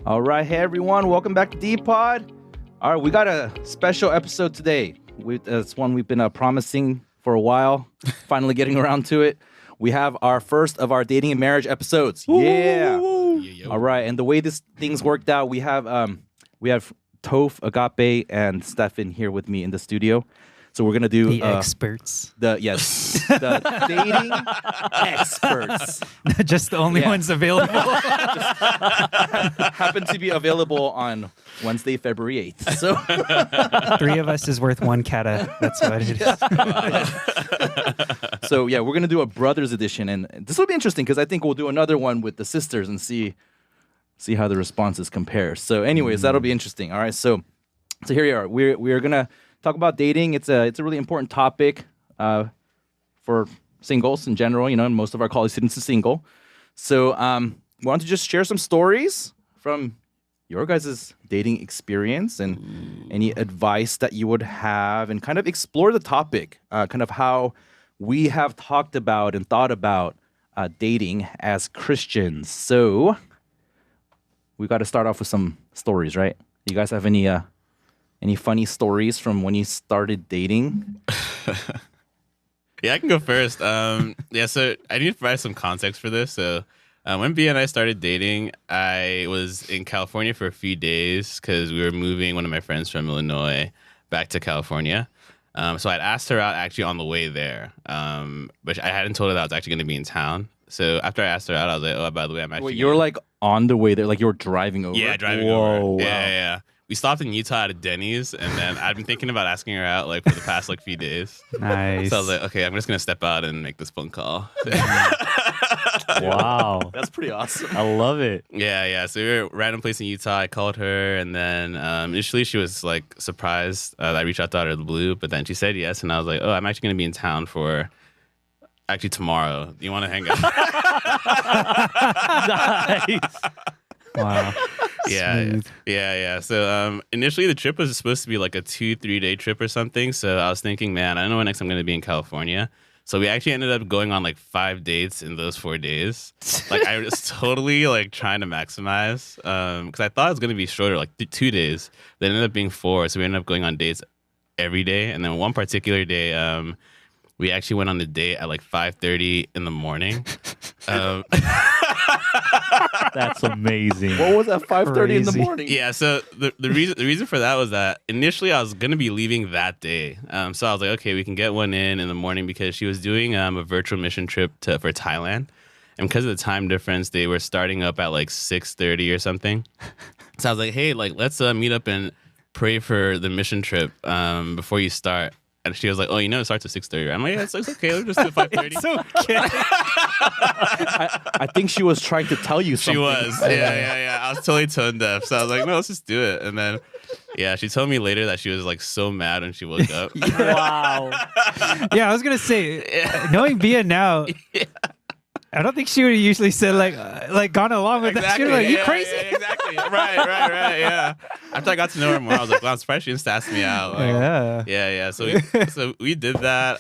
All right, hey everyone, welcome back to D-Pod. All right, we got a special episode today. It's one we've been promising for a while, finally getting around to it. We have our first of our dating and marriage episodes. Yeah. All right, and the way this thing's worked out, we have Toph, Agape, and Stefan here with me in the studio. So we're gonna do the experts. The dating experts. Not just the only ones available. Happen to be available on Wednesday, February 8th. So 3 of us is worth 1 kata. That's what it is. So yeah, we're gonna do a brothers edition, and this will be interesting because I think we'll do another one with the sisters and see how the responses compare. So, anyways, that'll be interesting. All right, so here we are. We're gonna talk about dating. It's a really important topic for singles in general. You know, most of our college students are single. So we want to just share some stories from your guys' dating experience and any advice that you would have, and kind of explore the topic, kind of how we have talked about and thought about dating as Christians. So we got to start off with some stories, right? You guys have any funny stories from when you started dating? Yeah, I can go first. So I need to provide some context for this. So when B and I started dating, I was in California for a few days because we were moving one of my friends from Illinois back to California. So I'd asked her out actually on the way there, but I hadn't told her that I was actually going to be in town. So after I asked her out, I was like, "Oh, by the way, I'm actually." Wait, you were like on the way there, like you were driving over. Yeah, driving over. Wow. Yeah. Yeah. We stopped in Utah at a Denny's, and then I've been thinking about asking her out like for the past few days. Nice. So I was like, okay, I'm just gonna step out and make this phone call. Wow. That's pretty awesome. I love it. Yeah. So we were at a random place in Utah. I called her, and then initially she was like surprised that I reached out to her out of the blue, but then she said yes, and I was like, oh, I'm actually gonna be in town for actually tomorrow. Do you want to hang out? Nice. Wow. Yeah. So initially the trip was supposed to be like a 2-3 day trip or something. So I was thinking, man, I don't know when next I'm going to be in California. So we actually ended up going on like 5 dates in those 4 days. Like I was totally like trying to maximize because I thought it was going to be shorter, like 2 days. But it ended up being 4. So we ended up going on dates every day. And then one particular day, we actually went on the date at like 5:30 in the morning. That's amazing. What was that? 5:30 in the Crazy. morning. Yeah, so the reason for that was that initially I was gonna be leaving that day. So I was like, okay, we can get one in the morning because she was doing a virtual mission trip for Thailand, and because of the time difference, they were starting up at like 6:30 or something. So I was like, hey, like let's meet up and pray for the mission trip before you start. And she was like, oh, you know, it starts at 6:30. I'm like, yeah, it's okay. Let's just do 5:30. It's okay. I think she was trying to tell you something. She was. Yeah. I was totally tone deaf. So I was like, no, let's just do it. And then, yeah, she told me later that she was like so mad when she woke up. Wow. Yeah, I was going to say, knowing Bia now, I don't think she would have usually said like gone along with that. She would have like, you crazy? Yeah, exactly. Right. Yeah. After I got to know her more, I was like, wow, I'm surprised she didn't ask me out. Like, yeah. So we did that.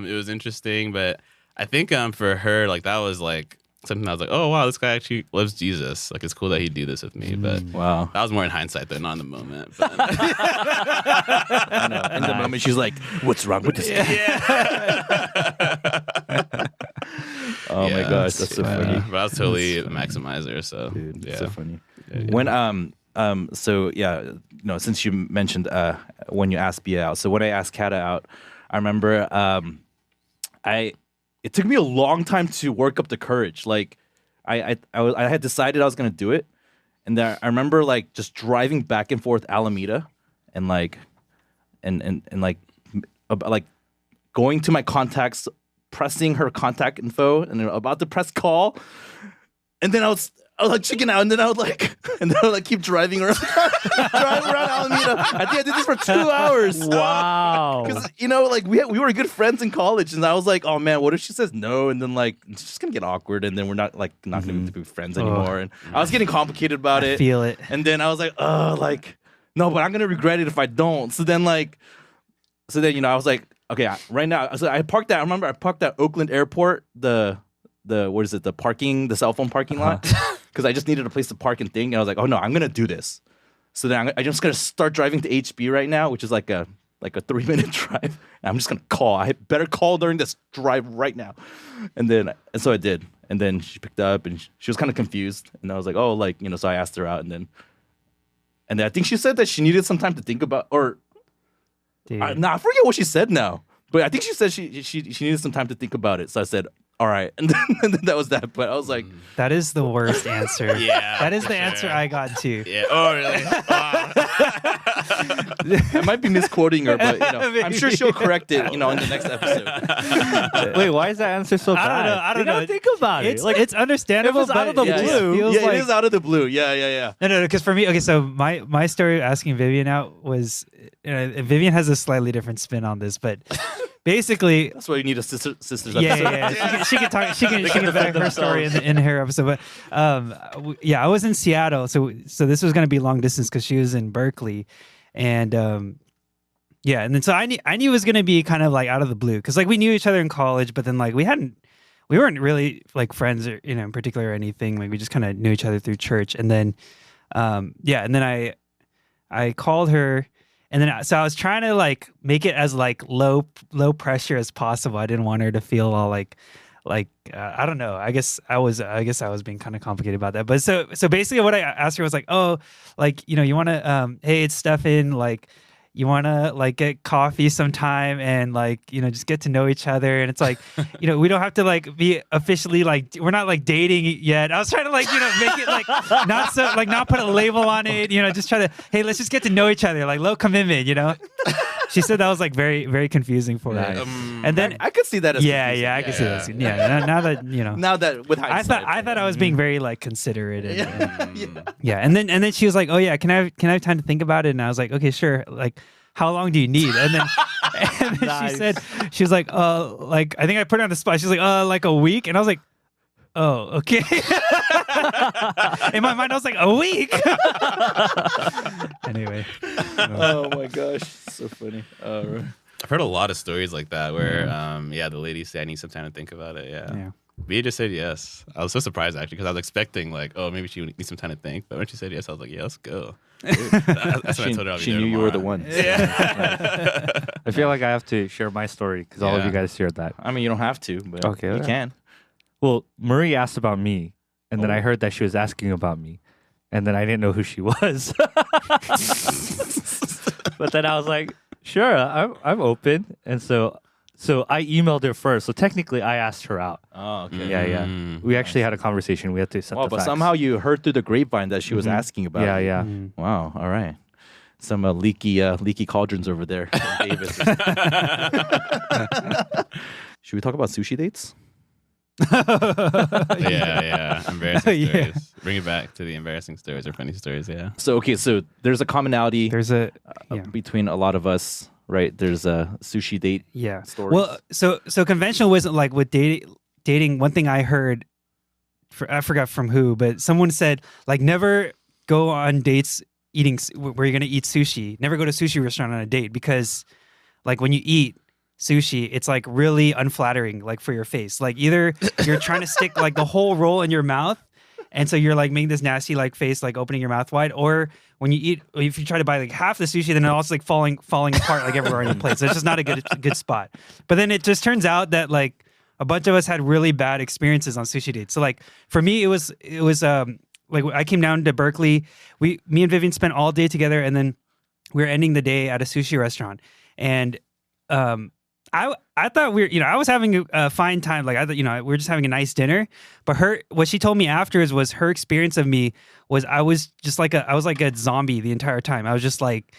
It was interesting, but I think for her, like that was like something I was like, oh wow, this guy actually loves Jesus. Like it's cool that he'd do this with me. But Wow. that was more in hindsight than not in the moment. But, I know. In the moment, she's like, what's wrong with this guy? Oh my gosh, that's so funny. But I was totally a maximizer. So Dude, yeah. so funny. When so yeah, since you mentioned when you asked Bia out, so when I asked Kata out, I remember it took me a long time to work up the courage. Like I had decided I was gonna do it, and then I remember like just driving back and forth Alameda, and like going to my contacts, pressing her contact info, and about to press call, and then I was like chicken out, and then I would like keep driving around Alameda. I think I did this for 2 hours. Wow. Because like we were good friends in college, and I was like, oh man, what if she says no, and then like it's just gonna get awkward, and then we're not gonna be friends anymore. And I was getting complicated about it. Feel it. And then I was like, like no, but I'm gonna regret it if I don't. So then I was like, okay, right now. So I parked at Oakland Airport. The what is it? The cell phone parking lot. because I just needed a place to park and think. And I was like, oh no, I'm gonna do this. So then I'm just gonna start driving to HB right now, which is like a 3-minute drive. And I'm just gonna call. I better call during this drive right now. And so I did. And then she picked up and she was kind of confused. And I was like, oh, like, so I asked her out. And then I think she said that she needed some time to think about, or I forget what she said now. But I think she said she needed some time to think about it. So I said, all right. And then that was that. But I was like, That is the worst answer. Yeah, That is for the answer sure. I got too. Yeah. Oh, really? I might be misquoting her, but I'm sure she'll correct it, in the next episode. Wait, why is that answer so bad? I don't You gotta know. think about it. It's understandable. if it's out of the but it just blue- feels Yeah, like, it is out of the blue. Yeah. No, because for me, okay, so my story asking Vivian out was, Vivian has a slightly different spin on this, but basically, That's why you need a sisters yeah, episode. yeah. She can talk. She can back her story in her episode. But I was in Seattle, so this was going to be long distance because she was in Berkeley, and and then so I knew it was going to be kind of like out of the blue because like we knew each other in college, but then like we weren't really like friends or in particular or anything. Like we just kind of knew each other through church, and then and then I called her. And then, so I was trying to like make it as like low pressure as possible. I didn't want her to feel all like I don't know. I guess I was being kind of complicated about that. But so basically, what I asked her was like, oh, like you want to hey, it's Stefan, like you want to like get coffee sometime and like just get to know each other. And it's like we don't have to like be officially like we're not like dating yet. I was trying to like make it like not put a label on it. Just try to hey, let's just get to know each other, like low commitment. She said that was like very very confusing for her. And then I could see that as confusing. I could see that. Yeah, now that Now that with I hindsight, thought I was being very like considerate. And, yeah. and then she was like, "Oh yeah, can I have time to think about it?" And I was like, "Okay, sure." Like, how long do you need? And then, Nice. she was like, like I think I put her on the spot. She's like, like a week, and I was like, "Oh, okay." In my mind, I was like, "A week." Anyway. Oh my gosh, so funny. I've heard a lot of stories like that where, the ladies say I need some time to think about it. Yeah. Via just said yes. I was so surprised actually because I was expecting like, oh, maybe she would need some time to think. But when she said yes, I was like, yeah, let's go. That's what I told her. I'll be She there knew you were the tomorrow. one. I feel like I have to share my story because all of Yeah. you guys shared that. I mean, you don't have to, but Okay, you alright. can. Well, Marie asked about me, and then I heard that she was asking about me, and then I didn't know who she was. But then I was like, sure, I'm open, and so I emailed her first. So technically, I asked her out. Oh, okay. Yeah. We actually had a conversation. We had to set Wow, the but facts. somehow you heard through the grapevine that she was asking about. Yeah, you. yeah. Wow. All right. Some leaky cauldrons over there. Davis. Should we talk about sushi dates? Yeah. Embarrassing Yeah. stories. Bring it back to the embarrassing stories or funny stories. Yeah. So there's a commonality There's a between a lot of us, right? There's a sushi date. Stories. Well, so conventional wasn't like with dating. One thing I heard, I forgot from who, but someone said like never go on dates eating where you're gonna eat sushi. Never go to a sushi restaurant on a date because like when you eat sushi, it's like really unflattering, like for your face. Like either you're trying to stick like the whole roll in your mouth, and so you're like making this nasty like face, like opening your mouth wide, or when you eat, if you try to buy like half the sushi, then it's also like falling apart like everywhere on the plate. So it's just not a good spot. But then it just turns out that like a bunch of us had really bad experiences on sushi dates. So like for me, it was like I came down to Berkeley. Me and Vivian spent all day together, and then we were ending the day at a sushi restaurant. And I thought I was having a fine time. Like I thought, we were just having a nice dinner. But what she told me afterwards was her experience of me was I was like a zombie the entire time. I was just like,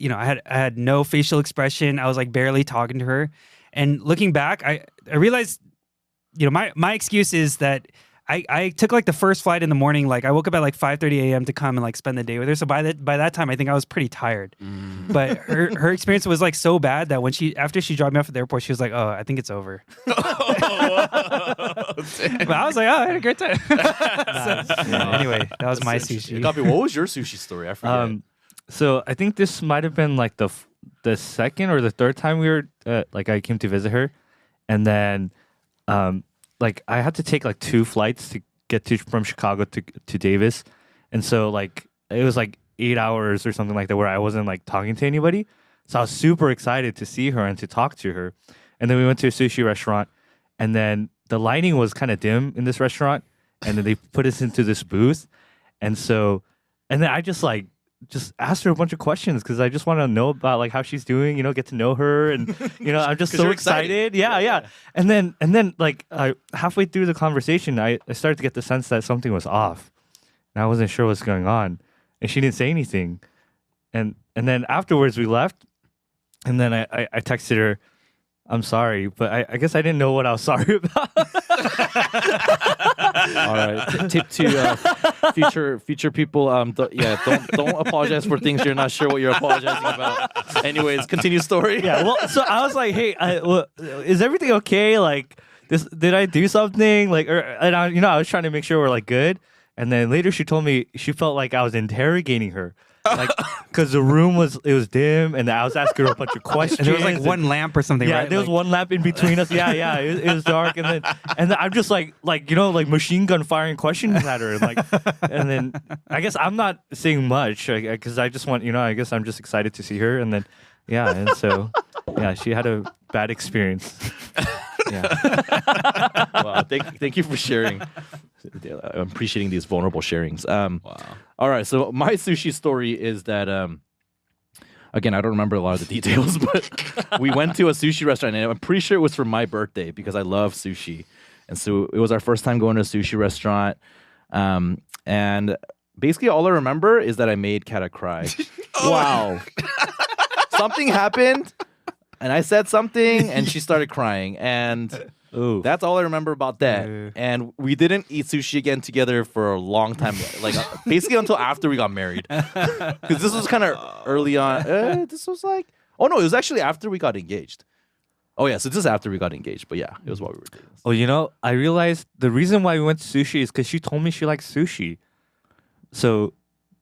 I had no facial expression. I was like barely talking to her. And looking back, I realized, my excuse is that I took like the first flight in the morning. Like I woke up at like 5:30 a.m. to come and like spend the day with her. So by that time, I think I was pretty tired. But her experience was like so bad that after she dropped me off at the airport, she was like, "Oh, I think it's over." But I was like, "Oh, I had a great time." Anyway, that was my sushi. Gabi, what was your sushi story? I forget. So I think this might have been like the second or the third time we were like I came to visit her, and then like I had to take like 2 flights get to from Chicago to Davis, and so like it was like 8 hours or something like that where I wasn't like talking to anybody. So I was super excited to see her and to talk to her. And then we went to a sushi restaurant, and then the lighting was kind of dim in this restaurant, and then they put us into this booth, and then I just asked her a bunch of questions because I just want to know about like how she's doing, get to know her, and I'm just so you're excited. Yeah. And then like halfway through the conversation, I started to get the sense that something was off, and I wasn't sure what's going on, and she didn't say anything, and then afterwards we left, and then I texted her, I'm sorry, but I guess I didn't know what I was sorry about. All right. Tip to future people. Don't apologize for things you're not sure what you're apologizing about. Anyways, continue story. Yeah. Well, so I was like, hey, is everything okay? Like, did I do something? Like, I was trying to make sure we're like good. And then later she told me she felt like I was interrogating her. Like, because the room was dim, and I was asking her a bunch of questions. And there was like one lamp or something, yeah, right? there was one lamp in between us. Yeah, it was dark, and then I'm just like machine gun firing questions at her, and then I guess I'm not saying much because I just want I guess I'm just excited to see her, and then and so she had a bad experience. Yeah. Wow. Thank you for sharing. I'm appreciating these vulnerable sharings. Wow. All right. So my sushi story is that, again, I don't remember a lot of the details, but we went to a sushi restaurant, and I'm pretty sure it was for my birthday because I love sushi. And so it was our first time going to a sushi restaurant. And basically all I remember is that I made Kata cry. Wow. Something happened, and I said something, and she started crying. And that's all I remember about that. And we didn't eat sushi again together for a long time, like basically until after we got married. Because this was kind of early on. This was like, it was actually after we got engaged. Oh yeah, so this is after we got engaged. But yeah, it was while we were dating. Oh, I realized the reason why we went to sushi is because she told me she likes sushi. So,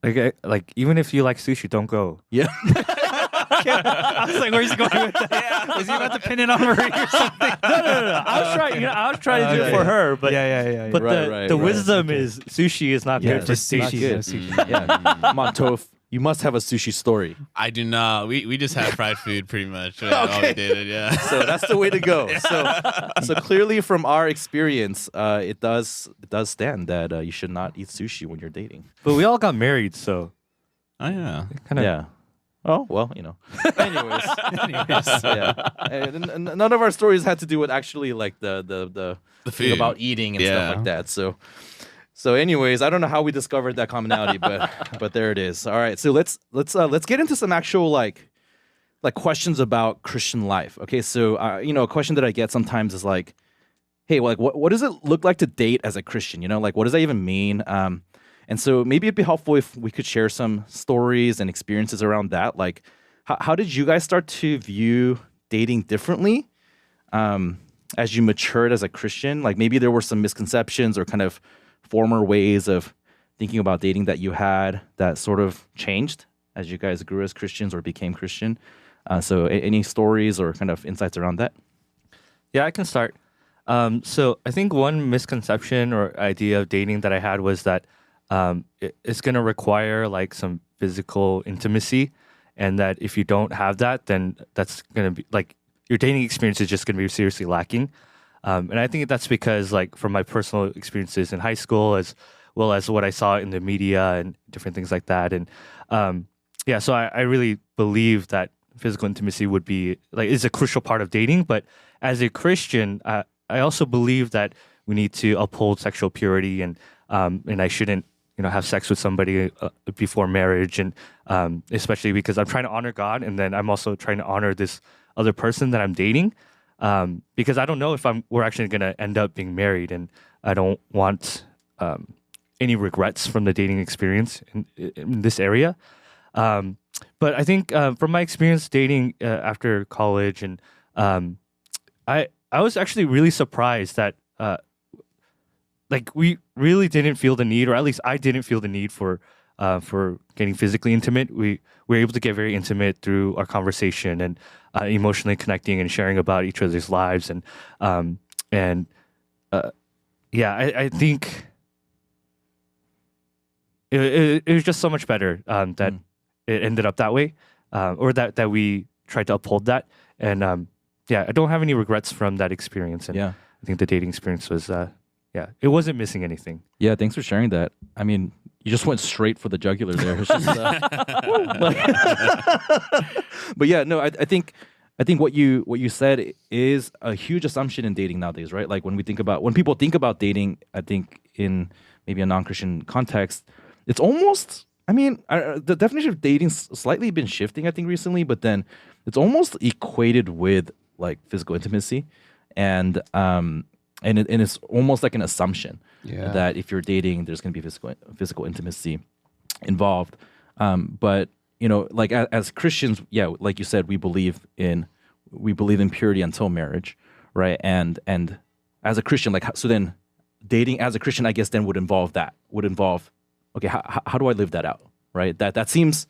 like even if you like sushi, don't go. Yeah. I was like, where's he going with that? Was he about to pin it on Marie or something? No. I was trying to do it for her, but yeah. But Right, the right. wisdom is sushi is not good for just sushi. sushi. Yeah, sushi. Yeah. Come on, Toph. You must have a sushi story. I do not. We just had fried food pretty much. All we did, yeah. So that's the way to go. So clearly from our experience, it does stand that you should not eat sushi when you're dating. But we all got married, so Oh yeah. kind of. Yeah. Oh, well, Anyways. Yeah. And none of our stories had to do with actually like the thing food. about eating and Yeah. stuff like that. So anyways, I don't know how we discovered that commonality, but there it is. All right. So let's get into some actual like questions about Christian life. Okay. So a question that I get sometimes is like, hey, well, like what does it look like to date as a Christian? Like what does that even mean? And so maybe it'd be helpful if we could share some stories and experiences around that. Like, how did you guys start to view dating differently as you matured as a Christian? Like maybe there were some misconceptions or kind of former ways of thinking about dating that you had that sort of changed as you guys grew as Christians or became Christian. So any stories or kind of insights around that? Yeah, I can start. So I think one misconception or idea of dating that I had was that it's going to require like some physical intimacy, and that if you don't have that, then that's going to be like your dating experience is just going to be seriously lacking. And I think that's because like from my personal experiences in high school, as well as what I saw in the media and different things like that. And so I really believe that physical intimacy would be like is a crucial part of dating. But as a Christian, I also believe that we need to uphold sexual purity, and I shouldn't have sex with somebody before marriage, and especially because I'm trying to honor God, and then I'm also trying to honor this other person that I'm dating, because I don't know if we're actually going to end up being married, and I don't want any regrets from the dating experience in this area. But I think from my experience dating after college, and I was actually really surprised that like we really didn't feel the need, or at least I didn't feel the need for getting physically intimate. We were able to get very intimate through our conversation and emotionally connecting and sharing about each other's lives. And I think it was just so much better that it ended up that way, or that we tried to uphold that. And I don't have any regrets from that experience. And Yeah. I think the dating experience was, it wasn't missing anything. Yeah, thanks for sharing that. I mean, you just went straight for the jugular there. It's just, but yeah, no, I think what you said is a huge assumption in dating nowadays, right? Like when people think about dating, I think in maybe a non-Christian context, it's almost. I mean, the definition of dating's slightly been shifting, I think, recently, but then it's almost equated with like physical intimacy, and it's almost like an assumption that if you're dating, there's going to be physical intimacy involved. But like as Christians, like you said, we believe in purity until marriage, right? And as a Christian, so then dating as a Christian, I guess, then would involve okay, how do I live that out, right? That seems,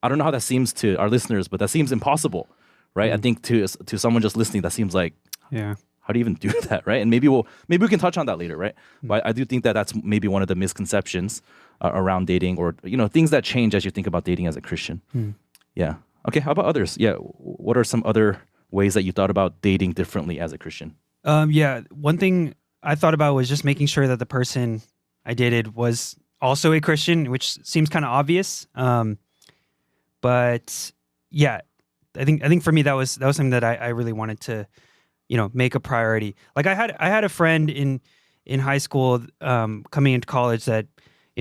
I don't know how that seems to our listeners, but that seems impossible, right? I think to someone just listening, that seems like, how do you even do that, right? And maybe we can touch on that later, right? But I do think that that's maybe one of the misconceptions around dating, or things that change as you think about dating as a Christian. Yeah. Okay. How about others? Yeah. What are some other ways that you thought about dating differently as a Christian? One thing I thought about was just making sure that the person I dated was also a Christian, which seems kind of obvious. But yeah, I think for me that was something that I really wanted to, make a priority. Like I had a friend in high school, coming into college that,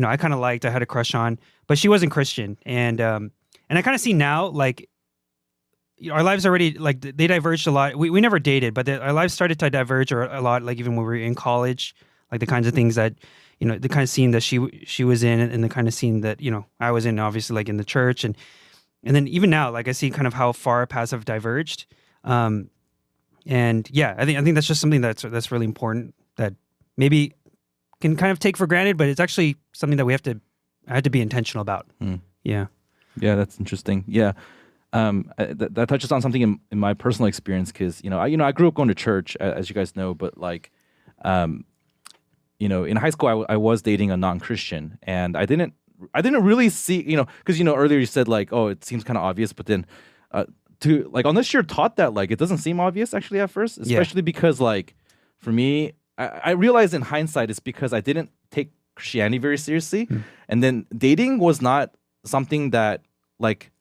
I kind of liked, I had a crush on, but she wasn't Christian. And I kind of see now, like, our lives already, like, they diverged a lot. We never dated, but our lives started to diverge a lot, like even when we were in college, like the kinds of things that, the kind of scene that she was in, and the kind of scene that, I was in, obviously, like in the church. And then even now, like I see kind of how far our paths have diverged. And yeah, I think that's just something that's really important, that maybe can kind of take for granted, but it's actually something that I had to be intentional about. Yeah. Yeah, that's interesting. Yeah. That touches on something in my personal experience, because I grew up going to church, as you guys know, but like in high school I was dating a non-Christian, and I didn't really see, because earlier you said like, oh, it seems kind of obvious, but then unless you're taught that, like, it doesn't seem obvious actually at first, especially because like for me, I realized in hindsight it's because I didn't take Christianity very seriously, and then dating was not something that, like,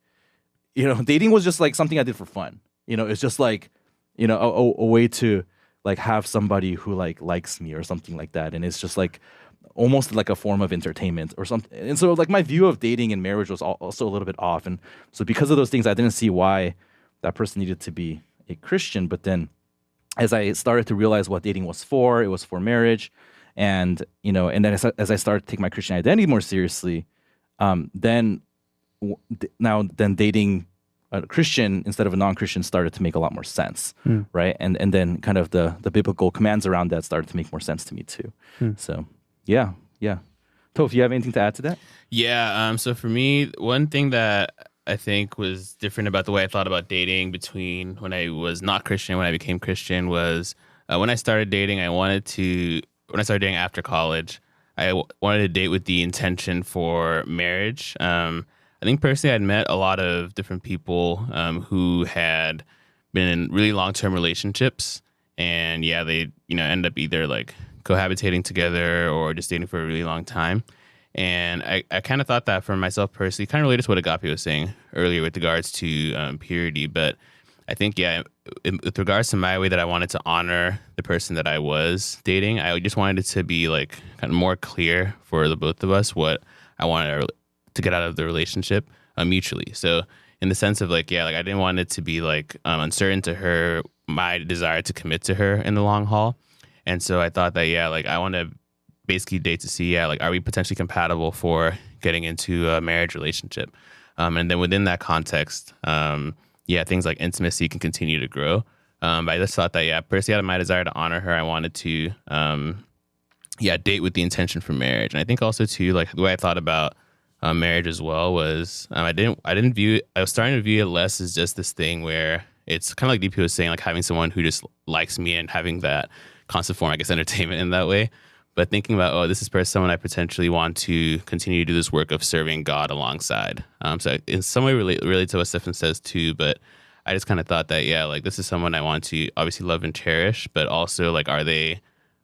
dating was just like something I did for fun. It's just like, a way to like have somebody who like likes me or something like that, and it's just like almost like a form of entertainment or something. And so like my view of dating and marriage was also a little bit off, and so because of those things, I didn't see why that person needed to be a Christian. But then as I started to realize what dating was for, it was for marriage, and and then as I started to take my Christian identity more seriously, then dating a Christian instead of a non-Christian started to make a lot more sense, right? And then kind of the biblical commands around that started to make more sense to me too. So yeah. Toph, you have anything to add to that? Yeah. So for me, one thing that I think was different about the way I thought about dating between when I was not Christian and when I became Christian was when I started dating, when I started dating after college, I wanted to date with the intention for marriage. I think personally I'd met a lot of different people who had been in really long-term relationships, and they end up either like cohabitating together or just dating for a really long time. And I kind of thought that for myself personally, kind of related to what Agape was saying earlier with regards to purity. But I think, with regards to my way that I wanted to honor the person that I was dating, I just wanted it to be like kind of more clear for the both of us what I wanted to get out of the relationship mutually. So in the sense of like, I didn't want it to be like uncertain to her, my desire to commit to her in the long haul. And so I thought that, I want to basically date to see, are we potentially compatible for getting into a marriage relationship? And then within that context, things like intimacy can continue to grow. But I just thought that, personally out of my desire to honor her, I wanted to, date with the intention for marriage. And I think also too, like the way I thought about marriage as well was, I was starting to view it less as just this thing where it's kind of like DP was saying, like having someone who just likes me and having that constant form, I guess, entertainment in that way. but thinking about, oh, this is someone I potentially want to continue to do this work of serving God alongside. So in some way relate to what Stefan says too, but I just kind of thought that, yeah, like this is someone I want to obviously love and cherish, but also like, are they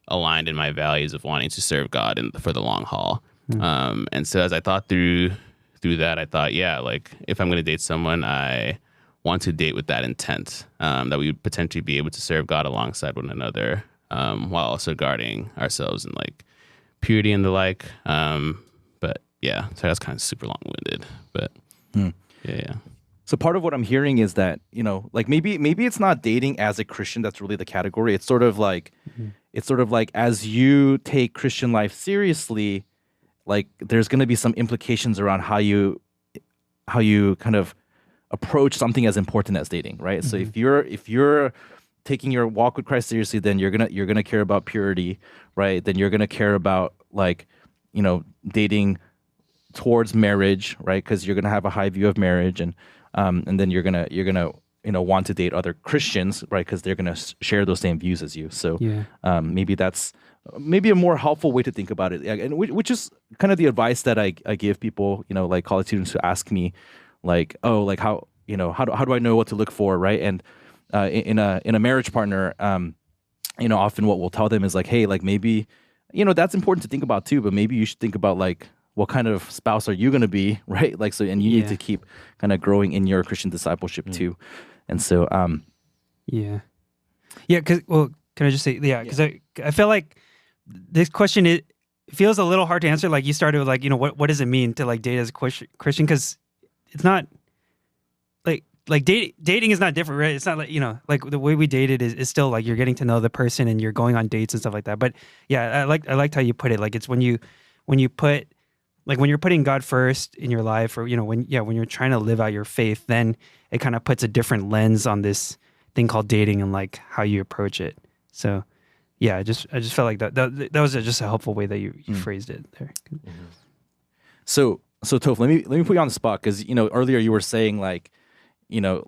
aligned in my values of wanting to serve God for the long haul? And so as I thought through that, I thought, yeah, like if I'm going to date someone, I want to date with that intent, that we would potentially be able to serve God alongside one another, while also guarding ourselves in like purity and the like. But yeah, so that's kind of super long-winded, but yeah. So part of what I'm hearing is that, you know, like maybe it's not dating as a Christian that's really the category. It's sort of like as you take Christian life seriously, like there's going to be some implications around how you kind of approach something as important as dating, right? So if you're taking your walk with Christ seriously, then you're gonna care about purity, right? Then you're gonna care about like, you know, dating towards marriage, right? Because you're gonna have a high view of marriage, and then you're gonna you know, want to date other Christians, right? Because they're gonna share those same views as you. So maybe that's a more helpful way to think about it, and which is kind of the advice that I give people, you know, like college students who ask me, like, oh, like how do I know what to look for, right? And in a marriage partner, you know, often what we'll tell them is like, hey, like maybe, you know, that's important to think about too, but maybe you should think about like, what kind of spouse are you going to be, right? Like, so, and you need to keep kind of growing in your Christian discipleship too. And so, yeah, because, well, can I just say, because I feel like this question, it feels a little hard to answer. Like you started with like, you know, what does it mean to like date as a Christian? Because it's not like dating is not different, right? It's not like, you know, like the way we dated is still like you're getting to know the person and you're going on dates and stuff like that. But yeah, I liked how you put it. Like it's when you put, like when you're putting God first in your life, or, you know, when you're trying to live out your faith, then it kind of puts a different lens on this thing called dating and like how you approach it. So yeah, I just felt like that was just a helpful way that you phrased it there. So Toph, let me put you on the spot, because, you know, earlier you were saying like, you know,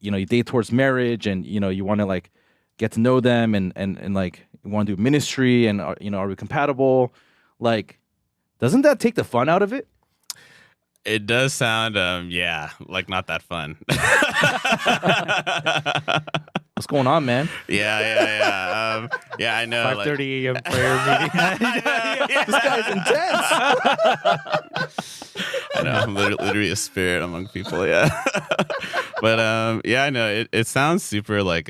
you date towards marriage, and, you know, you want to like get to know them, and like you want to do ministry, and you know, are we compatible? Like, doesn't that take the fun out of it? It does sound, like not that fun. What's going on, man? Yeah. I know. 5:30 a.m. prayer meeting. This guy's intense. I know, I'm literally a spirit among people. Yeah, but I know it sounds super like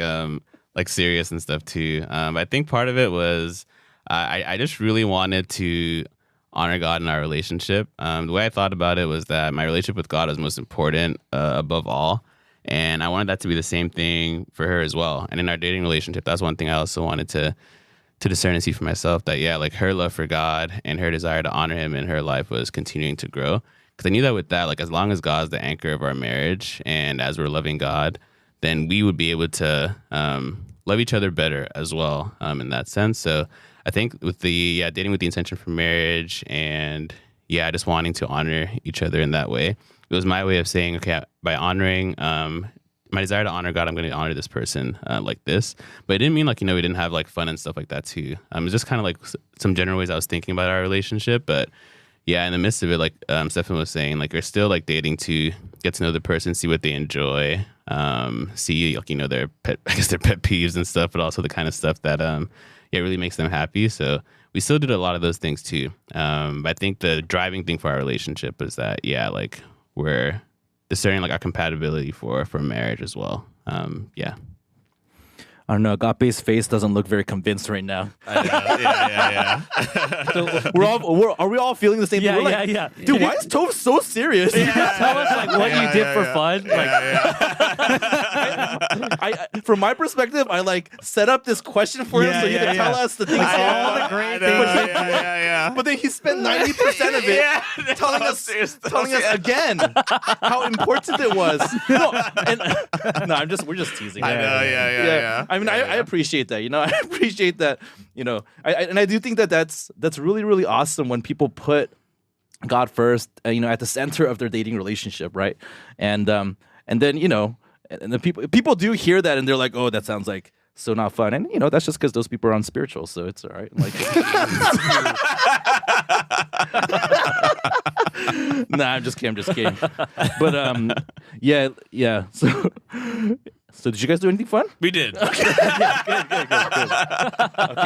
serious and stuff too. I think part of it was I just really wanted to honor God in our relationship. The way I thought about it was that my relationship with God was most important above all. And I wanted that to be the same thing for her as well. And in our dating relationship, that's one thing I also wanted to discern and see for myself, that, yeah, like her love for God and her desire to honor him in her life was continuing to grow. Because I knew that with that, like as long as God's the anchor of our marriage, and as we're loving God, then we would be able to love each other better as well, in that sense. So I think with the dating with the intention for marriage, and just wanting to honor each other in that way, it was my way of saying, okay, by honoring my desire to honor God, I'm going to honor this person like this. But it didn't mean like, you know, we didn't have like fun and stuff like that too. It was just kind of like some general ways I was thinking about our relationship. But yeah, in the midst of it, like Stefan was saying, like we're still like dating to get to know the person, see what they enjoy, see like, you know, their pet peeves and stuff, but also the kind of stuff that really makes them happy. So we still did a lot of those things too. But I think the driving thing for our relationship is that like we're discerning like our compatibility for marriage as well. I don't know. Agape's face doesn't look very convinced right now. I know. Yeah. So are we all feeling the same thing? We're like, yeah. Dude, why is Toph so serious? Tell us like what you did for fun. I, from my perspective, I like set up this question for him so he can tell us the things. All the great things. But then he spent 90% of it telling us again how important it was. We're just teasing. I know. Yeah. I mean, I appreciate that. You know, I appreciate that. You know, I do think that's really, really awesome when people put God first. You know, at the center of their dating relationship, right? And then, you know, and then people do hear that and they're like, oh, that sounds like so not fun. And that's just because those people are unspiritual, so it's all right. Like, nah, I'm just kidding. But yeah. So did you guys do anything fun? We did. Good. Okay,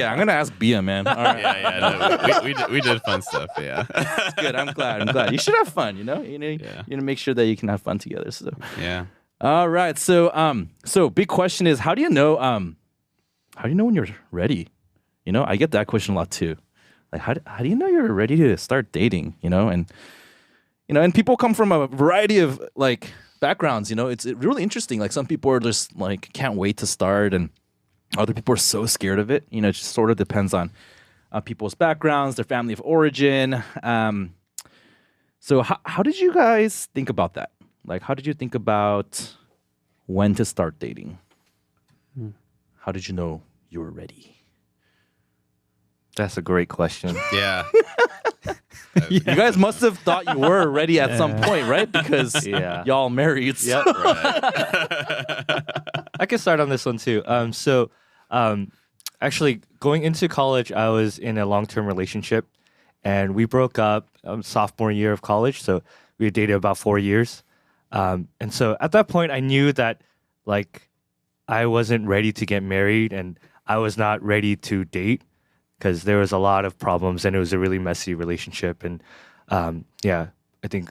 I'm gonna ask Bia, man. All right. No, we did fun stuff. Yeah. That's good. I'm glad. You should have fun. You make sure that you can have fun together. So Yeah. all right. So big question is, how do you know when you're ready? I get that question a lot too. Like, how do you know you're ready to start dating? And people come from a variety of like backgrounds. It's really interesting. Like, some people are just like can't wait to start, and other people are so scared of it. It just sort of depends on people's backgrounds, their family of origin. So how did you guys think about that? Like, how did you think about when to start dating? How did you know you were ready? That's a great question. Yeah. You guys must have thought you were ready at some point, right? Because y'all married. Yep. Right. I can start on this one too. Actually, going into college, I was in a long-term relationship, and we broke up sophomore year of college. So we had dated about 4 years, and so at that point, I knew that like I wasn't ready to get married, and I was not ready to date because there was a lot of problems, and it was a really messy relationship. And I think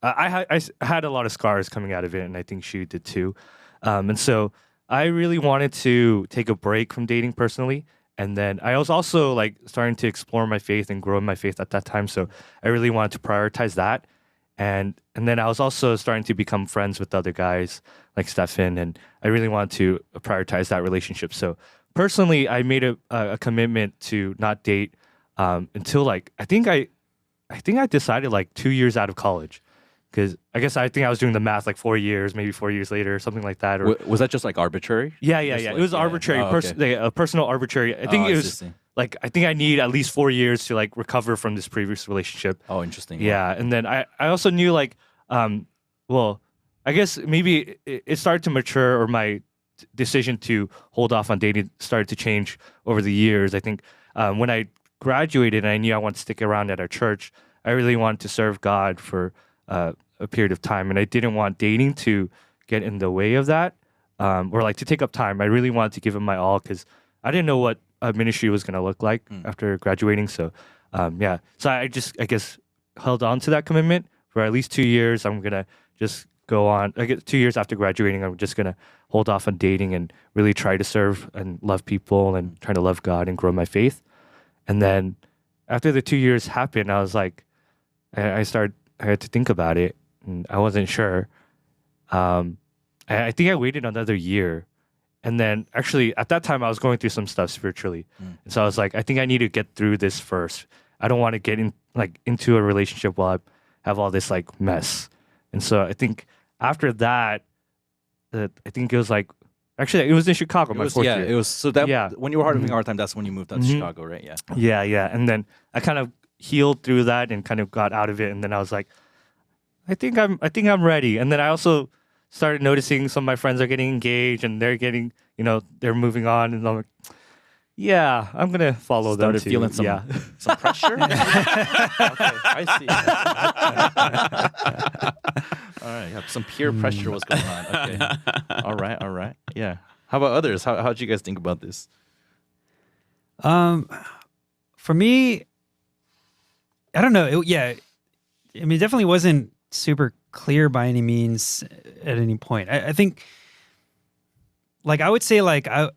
I had a lot of scars coming out of it, and I think she did too. And so I really wanted to take a break from dating personally. And then I was also like starting to explore my faith and grow in my faith at that time. So I really wanted to prioritize that. And then I was also starting to become friends with other guys like Stefan, and I really wanted to prioritize that relationship. So personally, I made a commitment to not date until like I think I decided like 2 years out of college. Because I think I was doing the math like 4 years, maybe 4 years later, or something like that. Or Was that just like arbitrary? yeah. Like, It was arbitrary, Oh, okay. a personal arbitrary. I think Oh, it I was see. like I think I need at least 4 years to like recover from this previous relationship. Oh, interesting. Yeah, and then I also knew like, well, I guess maybe it started to mature, or my decision to hold off on dating started to change over the years. I think when I graduated and I knew I wanted to stick around at our church, I really wanted to serve God for a period of time, and I didn't want dating to get in the way of that, or like to take up time. I really wanted to give it my all because I didn't know what ministry was going to look like after graduating. So so I guess held on to that commitment for at least 2 years. I'm gonna just go on. I guess 2 years after graduating, I'm just gonna hold off on dating and really try to serve and love people and try to love God and grow my faith. And then after the 2 years happened, I was like, I had to think about it, and I wasn't sure. I think I waited another year, and then actually at that time I was going through some stuff spiritually, and so I was like, I think I need to get through this first. I don't want to get into a relationship while I have all this like mess. And so I think after that, I think it was like actually it was in Chicago. My fourth year. It was so that when you were having a hard time, that's when you moved out to Chicago, right? Yeah. Yeah. And then I kind of healed through that and kind of got out of it, and then I was like, I think I'm ready. And then I also started noticing some of my friends are getting engaged, and they're getting, they're moving on, and I'm like, yeah, I'm gonna follow them Started too. feeling some pressure. Okay, I see. All right, some peer pressure was going on. Okay, all right. Yeah. How about others? How'd you guys think about this? For me, I don't know. I mean, it definitely wasn't super clear by any means at any point. I think, like, I would say, like, I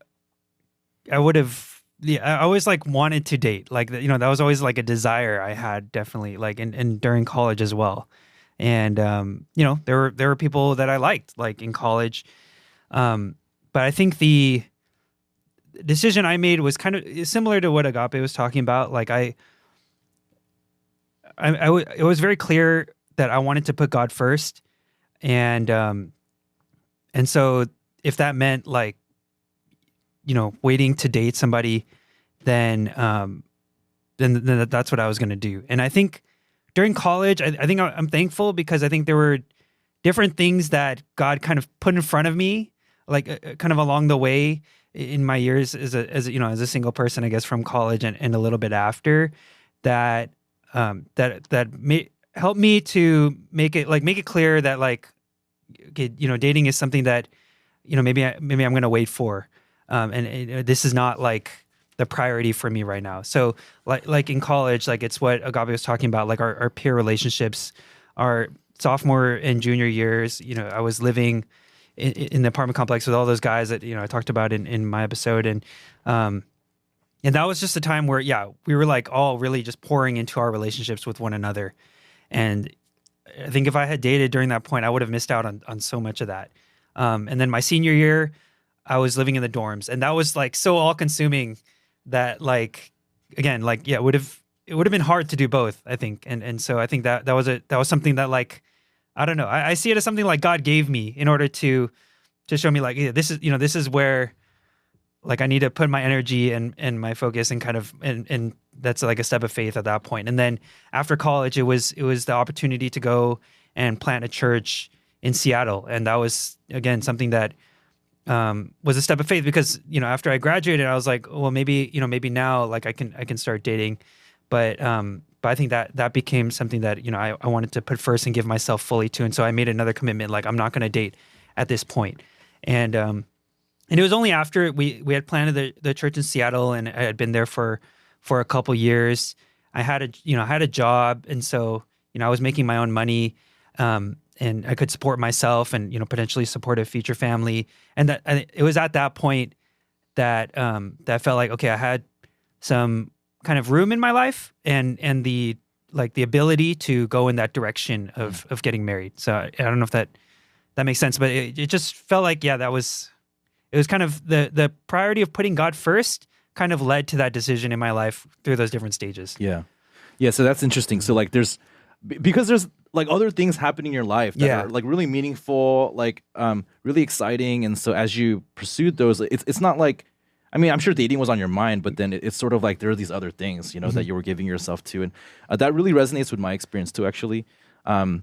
would have, I always like wanted to date. Like, that was always like a desire I had, definitely, like, and during college as well. And there were people that I liked, like, in college. But I think the decision I made was kind of similar to what Agape was talking about. Like, it was very clear that I wanted to put God first, and so if that meant like, waiting to date somebody, then that's what I was going to do. And I think during college, I think I'm thankful because I think there were different things that God kind of put in front of me kind of along the way in my years as a single person, I guess, from college and a little bit after, that helped me to make it clear that like, okay, dating is something that, maybe I'm going to wait for, and this is not like the priority for me right now. So like in college, like it's what Agape was talking about, like our peer relationships, our sophomore and junior years. I was living in the apartment complex with all those guys that I talked about in my episode, and that was just a time where we were like all really just pouring into our relationships with one another. And I think if I had dated during that point, I would have missed out on so much of that. And then my senior year, I was living in the dorms, and that was like so all consuming that like, again, like, it would have been hard to do both, I think. And so I think that was something that, like, I don't know. I see it as something like God gave me in order to show me like, this is where like I need to put my energy and my focus and kind of, and that's like a step of faith at that point. And then after college, it was the opportunity to go and plant a church in Seattle. And that was, again, something that was a step of faith, because after I graduated, I was like, well, maybe now like I can start dating, but I think that became something that I wanted to put first and give myself fully to, and so I made another commitment, like I'm not going to date at this point, and it was only after we had planted the church in Seattle, and I had been there for a couple years. I had a job, and so I was making my own money. And I could support myself and, potentially support a future family. And it was at that point that that felt like, okay, I had some kind of room in my life and the ability to go in that direction of getting married. So I don't know if that makes sense, but it just felt like, it was kind of the priority of putting God first kind of led to that decision in my life through those different stages. Yeah. Yeah. So that's interesting. So like because there's like other things happening in your life that are like really meaningful, like really exciting. And so as you pursued those, it's not like, I mean, I'm sure dating was on your mind, but then it's sort of like there are these other things, that you were giving yourself to. And that really resonates with my experience too, actually. Well,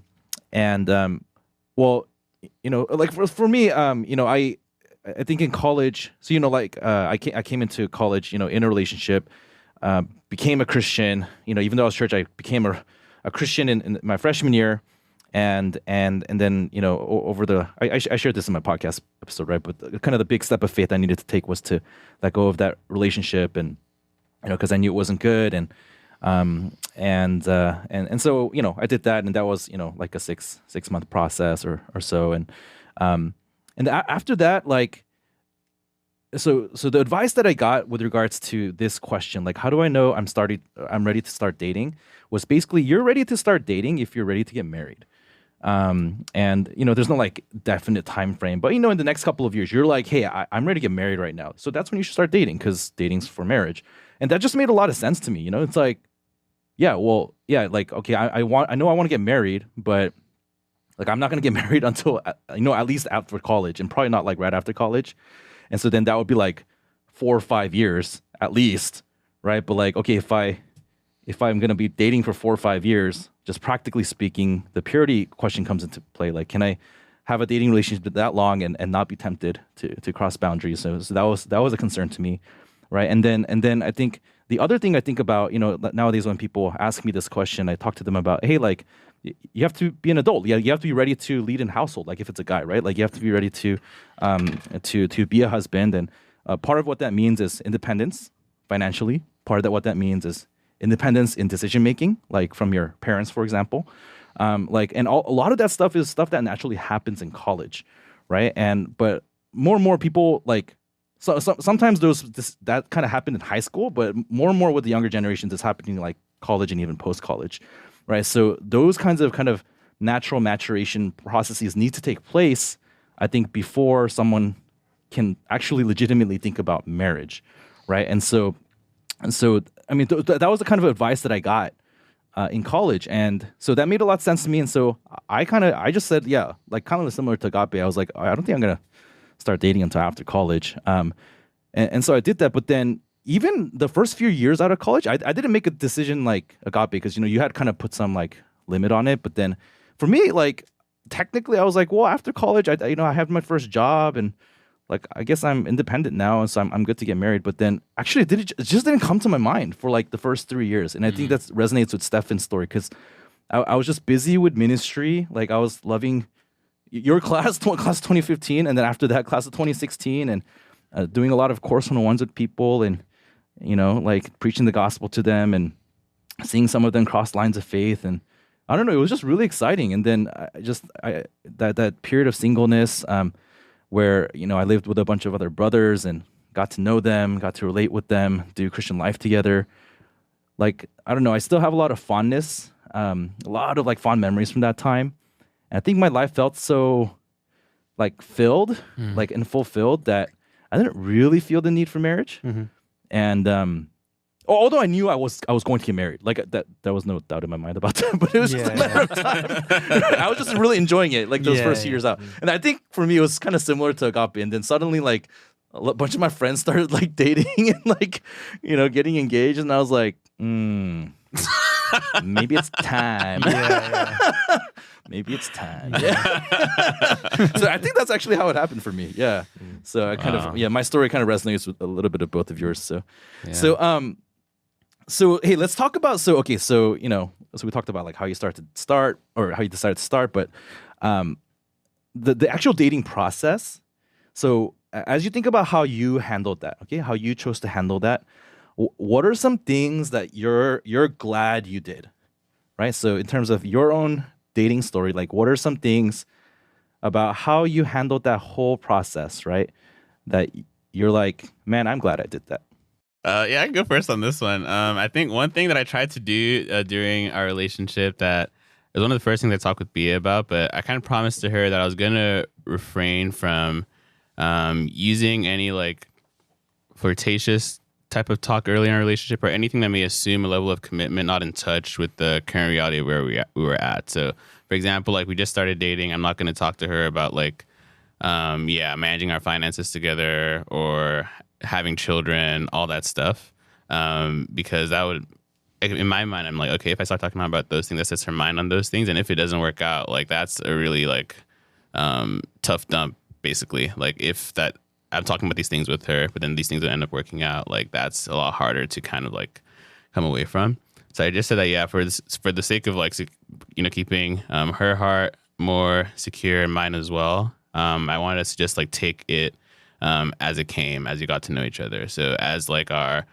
like for me, I think in college, so, I came into college, in a relationship, became a Christian, even though I was church, I became a Christian in my freshman year, and then over I shared this in my podcast episode, right? But kind of the big step of faith I needed to take was to let go of that relationship, and because I knew it wasn't good, and so I did that, and that was like a 6-month process or so, and after that, like. So the advice that I got with regards to this question, like how do I know I'm ready to start dating, was basically you're ready to start dating if you're ready to get married. And there's no like definite time frame, but in the next couple of years you're like, hey, I'm ready to get married right now. So that's when you should start dating, because dating's for marriage. And that just made a lot of sense to me. It's like, like, okay, I know I want to get married, but like I'm not going to get married until at least after college, and probably not like right after college. And so then that would be like 4 or 5 years at least, right? But like, okay, if I'm going to be dating for 4 or 5 years, just practically speaking, the purity question comes into play. Like, can I have a dating relationship that long and not be tempted to cross boundaries? So that was a concern to me, right? And then I think the other thing I think about, nowadays when people ask me this question, I talk to them about, hey, like, you have to be an adult. Yeah, you have to be ready to lead in household. Like if it's a guy, right? Like you have to be ready to be a husband. And part of what that means is independence financially. Part of what that means is independence in decision making, like from your parents, for example. A lot of that stuff is stuff that naturally happens in college, right? But more and more people like. So sometimes that kind of happened in high school, but more and more with the younger generations, it's happening like college and even post college. Right, so those kinds of kind of natural maturation processes need to take place, I think, before someone can actually legitimately think about marriage, right? And so I mean, that was the kind of advice that I got in college, and so that made a lot of sense to me. And so I just said, yeah, like kind of similar to Agape. I was like, I don't think I'm gonna start dating until after college, and so I did that. But then, even the first few years out of college, I didn't make a decision like Agape, because you had kind of put some like limit on it. But then for me, like technically I was like, well, after college, I have my first job, and like I guess I'm independent now, and so I'm good to get married. But then actually, it just didn't come to my mind for like the first 3 years, and I think that resonates with Stefan's story because I was just busy with ministry. Like I was loving your class 2015, and then after that class of 2016, and doing a lot of course 101s with people, and like preaching the gospel to them, and seeing some of them cross lines of faith, and I don't know, it was just really exciting. And then that period of singleness. Where I lived with a bunch of other brothers and got to know them, got to relate with them, do Christian life together. Like I don't know, I still have a lot of fondness, a lot of like fond memories from that time. And I think my life felt so like filled, like and fulfilled that I didn't really feel the need for marriage. And although I knew I was going to get married, like that there was no doubt in my mind about that, but it was just a matter of time. I was just really enjoying it, like those first years out. And I think for me it was kind of similar to Agape. And then suddenly like a bunch of my friends started like dating and like getting engaged, and I was like, maybe it's time. Maybe it's time. So I think that's actually how it happened for me. Yeah. So I kind of my story kind of resonates with a little bit of both of yours. So hey, let's talk about so we talked about like how you decided to start, but the actual dating process. So as you think about how you handled that, okay, how you chose to handle that, what are some things that you're glad you did, right? So in terms of your own dating story, like what are some things about how you handled that whole process, right? That you're like, man, I'm glad I did that. I can go first on this one. I think one thing that I tried to do during our relationship that is one of the first things I talked with Bia about, but I kind of promised to her that I was going to refrain from using any like flirtatious type of talk early in our relationship or anything that may assume a level of commitment not in touch with the current reality of where we were at. So, for example, like we just started dating. I'm not going to talk to her about like, managing our finances together or having children, all that stuff, because that would, in my mind, I'm like, okay, if I start talking about those things, that sets her mind on those things, and if it doesn't work out, like that's a really like tough dump, basically. Like if that I'm talking about these things with her, but then these things don't end up working out, like that's a lot harder to kind of like come away from. So I just said that, for the sake of like keeping her heart more secure and mine as well. I wanted us to just like take it as it came, as you got to know each other. So as like our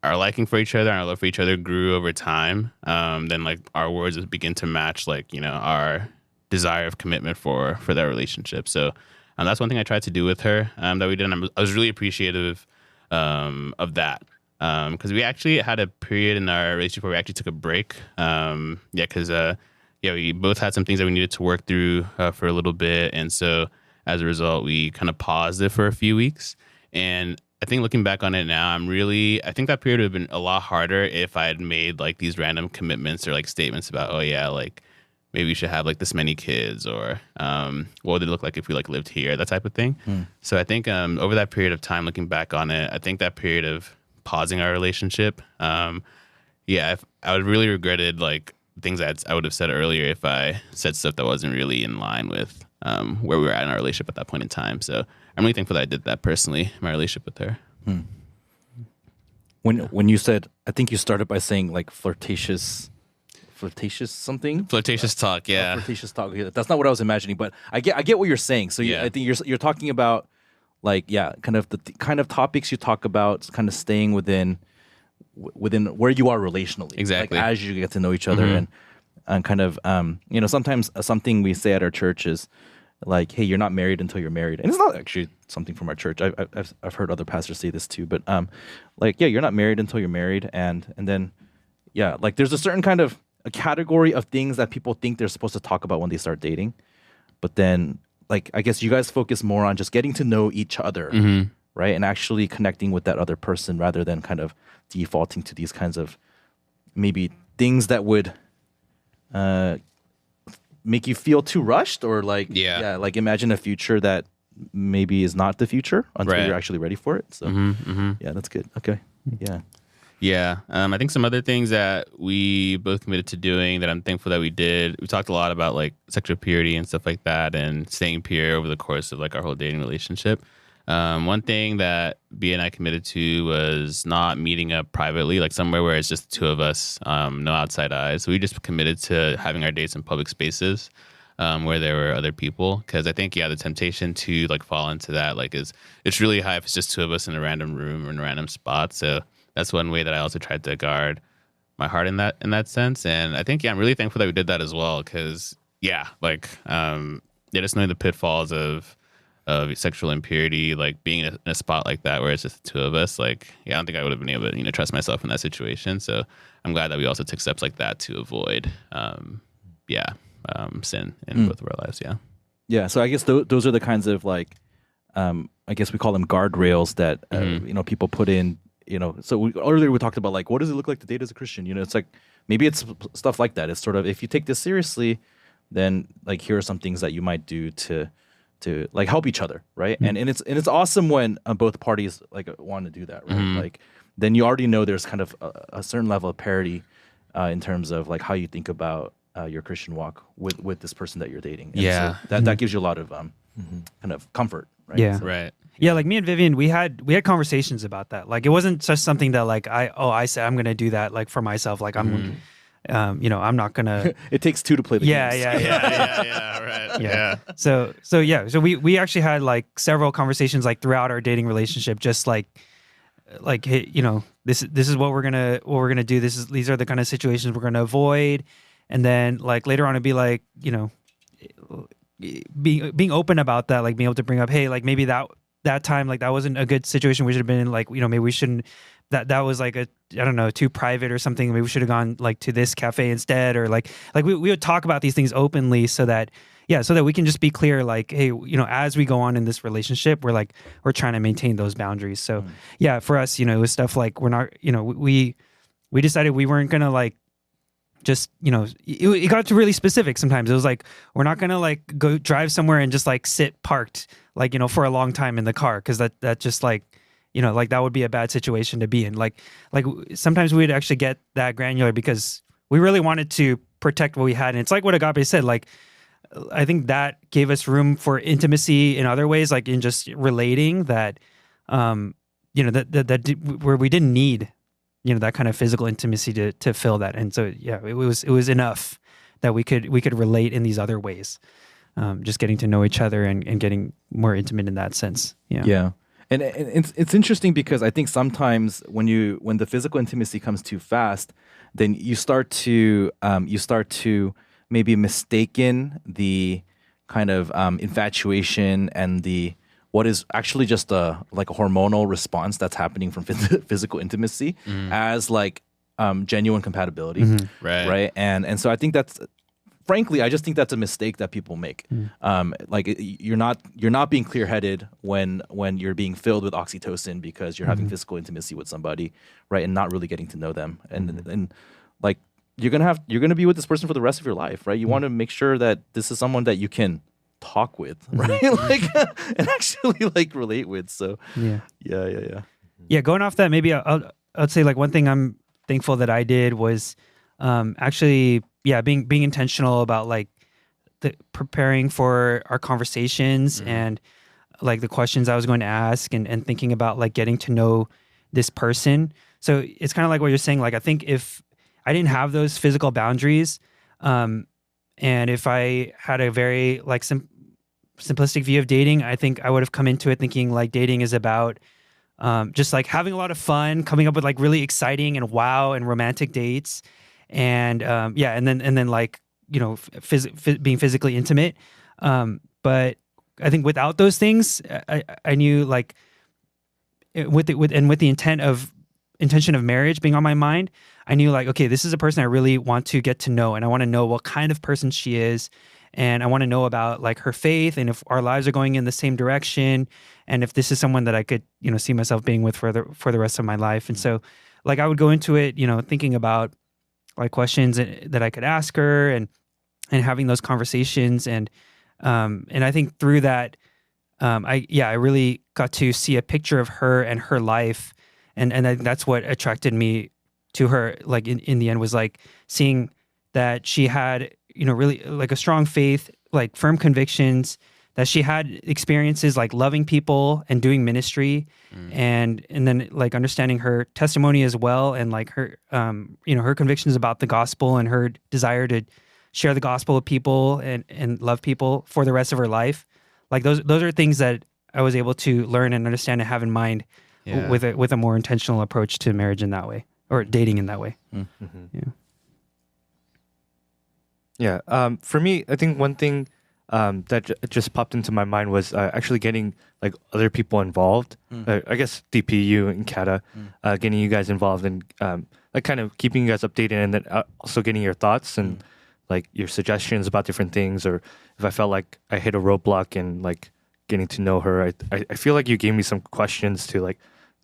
liking for each other and our love for each other grew over time, then like our words would begin to match like our desire of commitment for that relationship. So that's one thing I tried to do with her that we did. And I was really appreciative of that because we actually had a period in our relationship where we actually took a break. Because we both had some things that we needed to work through for a little bit, and so as a result, we kind of paused it for a few weeks. And I think looking back on it now, I think that period would have been a lot harder if I had made like these random commitments or like statements about, like maybe we should have like this many kids, or what would it look like if we like lived here, that type of thing. So I think over that period of time, looking back on it, I think that period of pausing our relationship, I would really regretted like things that I would have said earlier if I said stuff that wasn't really in line with where we were at in our relationship at that point in time. So I'm really thankful that I did that personally in my relationship with her. When you said, I think you started by saying like flirtatious something. Flirtatious talk, yeah. Flirtatious talk. Yeah, that's not what I was imagining, but I get what you're saying. So I think you're talking about like kind of the kind of topics you talk about, kind of staying within where you are relationally. Exactly. Like as you get to know each other and kind of sometimes something we say at our church is like, hey, you're not married until you're married. And it's not actually something from our church. I've heard other pastors say this too, but you're not married until you're married, and then like there's a certain kind of a category of things that people think they're supposed to talk about when they start dating. But then like I guess you guys focus more on just getting to know each other, right? And actually connecting with that other person rather than kind of defaulting to these kinds of maybe things that would make you feel too rushed, or like like imagine a future that maybe is not the future until you're actually ready for it. So yeah, that's good. Okay. Yeah. I think some other things that we both committed to doing that I'm thankful that we did. We talked a lot about like sexual purity and stuff like that and staying pure over the course of like our whole dating relationship. One thing that B and I committed to was not meeting up privately, like somewhere where it's just the two of us, no outside eyes. So we just committed to having our dates in public spaces. Where there were other people, because I think the temptation to like fall into that like is it's really high if it's just two of us in a random room or in a random spot. So that's one way that I also tried to guard my heart in that sense. And I think I'm really thankful that we did that as well, because just knowing the pitfalls of sexual impurity, like being in a spot like that where it's just the two of us, I don't think I would have been able to trust myself in that situation. So I'm glad that we also took steps like that to avoid sin in both of our lives. Yeah, so I guess those are the kinds of I guess we call them guardrails that people put in. So earlier we talked about like, what does it look like to date as a Christian? It's like maybe it's stuff like that. It's sort of, if you take this seriously, then like here are some things that you might do to like help each other, right? And it's awesome when both parties like want to do that, right? Like then you already know there's kind of a certain level of parity in terms of like how you think about your Christian walk with this person that you're dating. And so that gives you a lot of kind of comfort, right? Yeah. So, Right. Yeah, like me and Vivian, we had conversations about that. Like it wasn't just something that like I said I'm gonna do that like for myself. Like I'm I'm not gonna. it takes two to play the Yeah, games. Yeah, right. Yeah. So we actually had like several conversations like throughout our dating relationship, just like hey, this is what we're gonna do. These are the kind of situations we're gonna avoid, and then like later on it'd be like being open about that, like being able to bring up, hey, like maybe that time like that wasn't a good situation. We should have been like maybe we shouldn't. That was like I don't know, too private or something. Maybe we should have gone like to this cafe instead, or like we would talk about these things openly so that we can just be clear, like, hey, as we go on in this relationship, we're trying to maintain those boundaries. So for us, it was stuff like we're not, we decided we weren't gonna like just, it got to really specific sometimes. It was like, we're not gonna like go drive somewhere and just like sit parked like, for a long time in the car, because that just like, like that would be a bad situation to be in. Like sometimes we would actually get that granular because we really wanted to protect what we had. And it's like what Agape said, like, I think that gave us room for intimacy in other ways, like in just relating that, where we didn't need, that kind of physical intimacy to fill that. And so, it was enough that we could relate in these other ways, just getting to know each other and getting more intimate in that sense. Yeah. And it's interesting because I think sometimes when the physical intimacy comes too fast, then you start to maybe mistaken the kind of infatuation and the what is actually just a hormonal response that's happening from physical intimacy as like genuine compatibility, right? And so I think that's. Frankly, I just think that's a mistake that people make. Like you're not being clear-headed when you're being filled with oxytocin because you're having physical intimacy with somebody, right? And not really getting to know them. And like you're gonna be with this person for the rest of your life, right? You want to make sure that this is someone that you can talk with, right? Like and actually like relate with. So yeah. Going off that, maybe I'd say like one thing I'm thankful that I did was actually. Yeah, being intentional about like preparing for our conversations and like the questions I was going to ask and thinking about like getting to know this person. So it's kind of like what you're saying. Like I think if I didn't have those physical boundaries, and if I had a very like simplistic view of dating, I think I would have come into it thinking like dating is about just like having a lot of fun, coming up with like really exciting and wow and romantic dates. And and then like being physically intimate, but I think without those things, I knew like with the intention of marriage being on my mind, I knew like, okay, this is a person I really want to get to know, and I want to know what kind of person she is, and I want to know about like her faith, and if our lives are going in the same direction, and if this is someone that I could see myself being with for the rest of my life. And so like I would go into it thinking about like questions that I could ask her and having those conversations. And I think through that, I really got to see a picture of her and her life that's what attracted me to her. Like in the end, was like seeing that she had, really like a strong faith, like firm convictions, that she had experiences like loving people and doing ministry, and then like understanding her testimony as well, and like her her convictions about the gospel and her desire to share the gospel with people and love people for the rest of her life. Like those are things that I was able to learn and understand and have in mind with a more intentional approach to marriage in that way, or dating in that way. For me, I think one thing that just popped into my mind was actually getting like other people involved. I guess DP, you and Kata, getting you guys involved and like kind of keeping you guys updated, and then also getting your thoughts and like your suggestions about different things, or if I felt like I hit a roadblock and like getting to know her, I feel like you gave me some questions to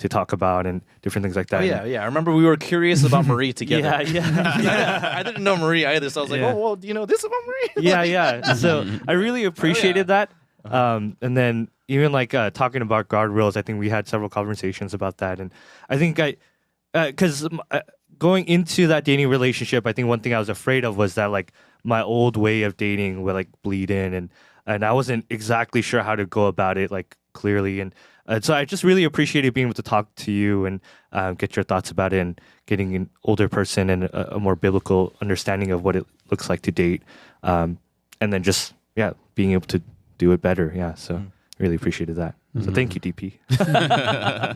talk about and different things like that. Oh, yeah. I remember we were curious about Marie together. I didn't know Marie either, so I was like, oh, well, do you know this about Marie? So I really appreciated that. And then even like talking about guardrails, I think we had several conversations about that. And I think because going into that dating relationship, I think one thing I was afraid of was that like my old way of dating would like bleed in, and I wasn't exactly sure how to go about it like clearly. And so I just really appreciated being able to talk to you and get your thoughts about it, and getting an older person and a more biblical understanding of what it looks like to date. And then just, being able to do it better. So really appreciated that. So thank you, DP.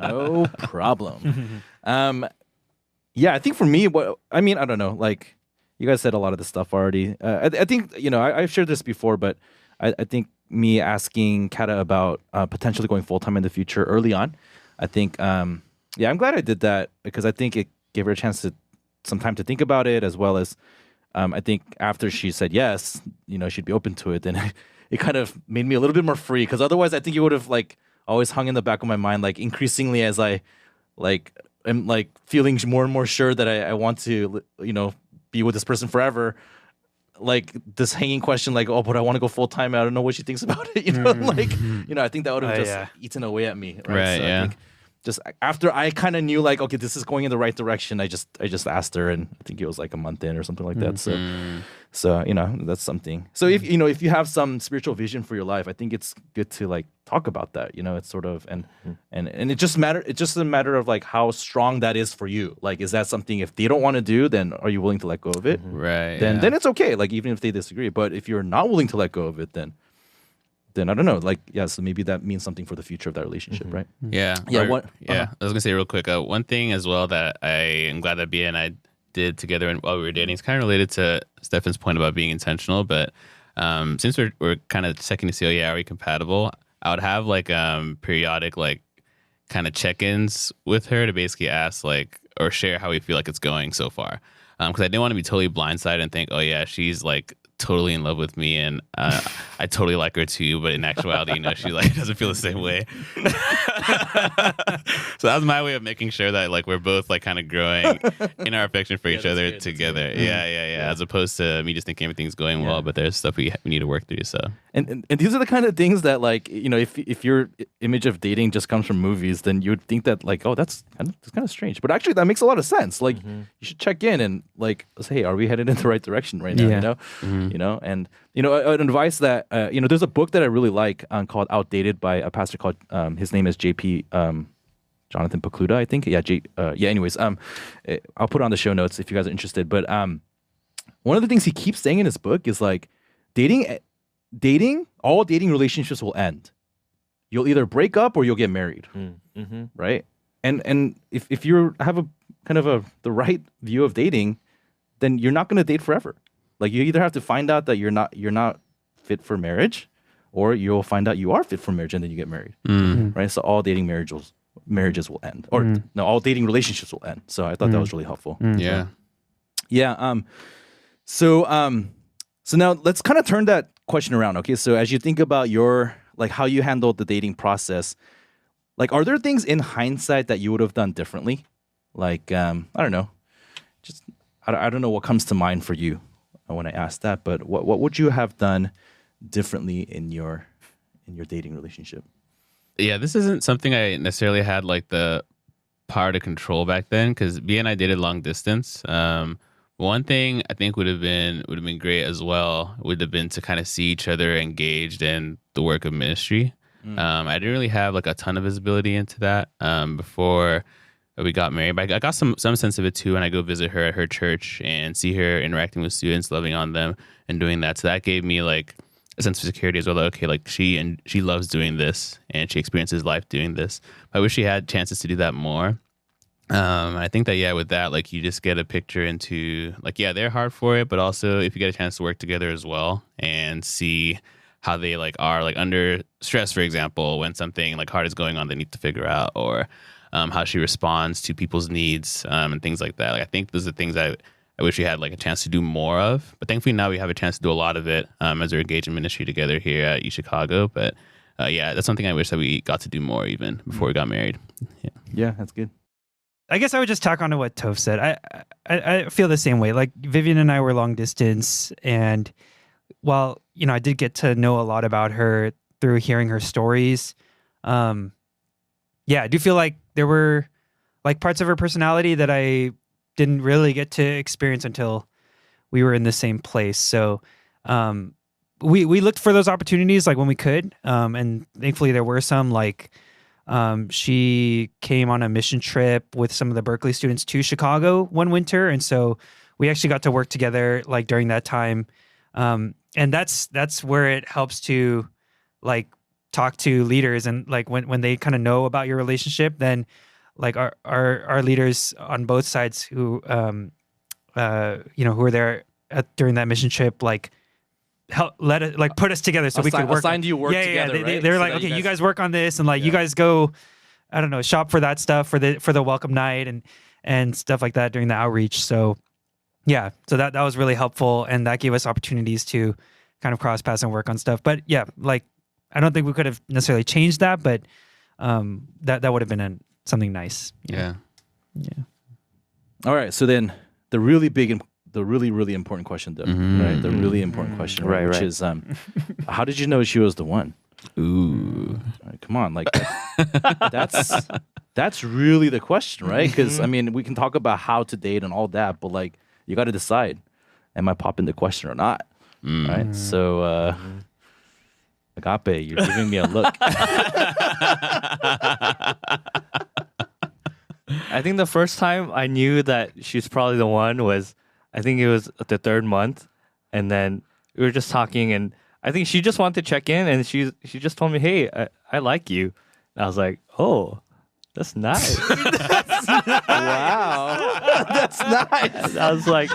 No problem. I think for me, I don't know, like you guys said a lot of the stuff already. I think, I've shared this before, but I think me asking Kata about potentially going full-time in the future early on, I think, I'm glad I did that, because I think it gave her a chance to some time to think about it, as well as I think after she said yes, she'd be open to it, then it kind of made me a little bit more free, because otherwise I think it would have like always hung in the back of my mind, like increasingly as I am like feeling more and more sure that I want to, be with this person forever. Like this hanging question, like, oh, but I want to go full time. I don't know what she thinks about it. I think that would have eaten away at me. Right. So I think just after I kind of knew, like, okay, this is going in the right direction, I just asked her, and I think it was like a month in or something like that. So that's something. So if you have some spiritual vision for your life, I think it's good to like talk about that. It's sort of and it just matter. It's just a matter of like how strong that is for you. Like, is that something if they don't want to do, then are you willing to let go of it? Right. Then it's okay. Like even if they disagree, but if you're not willing to let go of it, then I don't know. Like, so maybe that means something for the future of that relationship, right? Yeah. Yeah. I was gonna say real quick. One thing as well that I am glad that Bia and I did together while we were dating is kind of related to Stefan's point about being intentional. But since we're kind of checking to see, are we compatible? I would have like periodic like kind of check-ins with her to basically ask like or share how we feel like it's going so far. Because I didn't want to be totally blindsided and think, oh yeah, she's like totally in love with me and I totally like her too, but in actuality, she like doesn't feel the same way. So that was my way of making sure that like we're both like kind of growing in our affection for each other together. Yeah. As opposed to me just thinking everything's going well, but there's stuff we need to work through. So and these are the kind of things that like if your image of dating just comes from movies, then you would think that like, oh, that's kind of strange, but actually that makes a lot of sense. Like you should check in and like say, hey, are we headed in the right direction right now? And an advice that there's a book that I really like called Outdated by a pastor called his name is JP Jonathan Pokluda, I think. Anyways, I'll put it on the show notes if you guys are interested. But one of the things he keeps saying in his book is like all dating relationships will end. You'll either break up or you'll get married, right? And if you have a kind of the right view of dating, then you're not going to date forever. Like you either have to find out that you're not fit for marriage, or you'll find out you are fit for marriage and then you get married, right? So all dating marriages will end, or no, all dating relationships will end. So I thought that was really helpful. So now let's kind of turn that question around. Okay, so as you think about your like how you handled the dating process, like are there things in hindsight that you would have done differently? Like I don't know, just I don't know what comes to mind for you when I ask that, but what would you have done differently in your dating relationship? Yeah, this isn't something I necessarily had like the hard to control back then because B and I dated long distance. One thing I think would have been great as well would have been to kind of see each other engaged in the work of ministry. I didn't really have like a ton of visibility into that before we got married, but I got some sense of it too when I go visit her at her church and see her interacting with students, loving on them, and doing that. So that gave me like a sense of security as well. Like, okay, like she loves doing this and she experiences life doing this. I wish she had chances to do that more. I think that with that, like you just get a picture into like they're hard for it, but also if you get a chance to work together as well and see how they like are like under stress, for example, when something like hard is going on, they need to figure out, or how she responds to people's needs and things like that. Like I think those are things I wish we had like a chance to do more of, but thankfully now we have a chance to do a lot of it as we're engaged in ministry together here at Chicago. But that's something I wish that we got to do more even before we got married. Yeah, that's good. I guess I would just tack on to what Toph said. I feel the same way. Like Vivian and I were long distance, and while I did get to know a lot about her through hearing her stories, I do feel like there were like parts of her personality that I didn't really get to experience until we were in the same place. So we looked for those opportunities like when we could, and thankfully there were some. Like she came on a mission trip with some of the Berkeley students to Chicago one winter, and so we actually got to work together like during that time. And that's where it helps to like talk to leaders, and like when they kind of know about your relationship, then like our leaders on both sides who who were there during that mission trip, like put us together so we could work. Assigned you work together. They're so like, okay, you guys work on this, and like you guys go, I don't know, shop for that stuff for the welcome night and stuff like that during the outreach. So yeah, so that was really helpful, and that gave us opportunities to kind of cross paths and work on stuff. But yeah, like I don't think we could have necessarily changed that, but that would have been something nice. Yeah. All right, so then the really important question, though, right? The really important question, right? Which is, how did you know she was the one? Ooh, right, come on, like that's really the question, right? Because I mean, we can talk about how to date and all that, but like you got to decide, am I popping the question or not? Right? So, Agape, you're giving me a look. I think the first time I knew that she's probably the one was, I think it was the third month, and then we were just talking, and I think she just wanted to check in, and she just told me, "Hey, I like you." And I was like, "Oh, that's nice." Wow, that's nice. And I was like,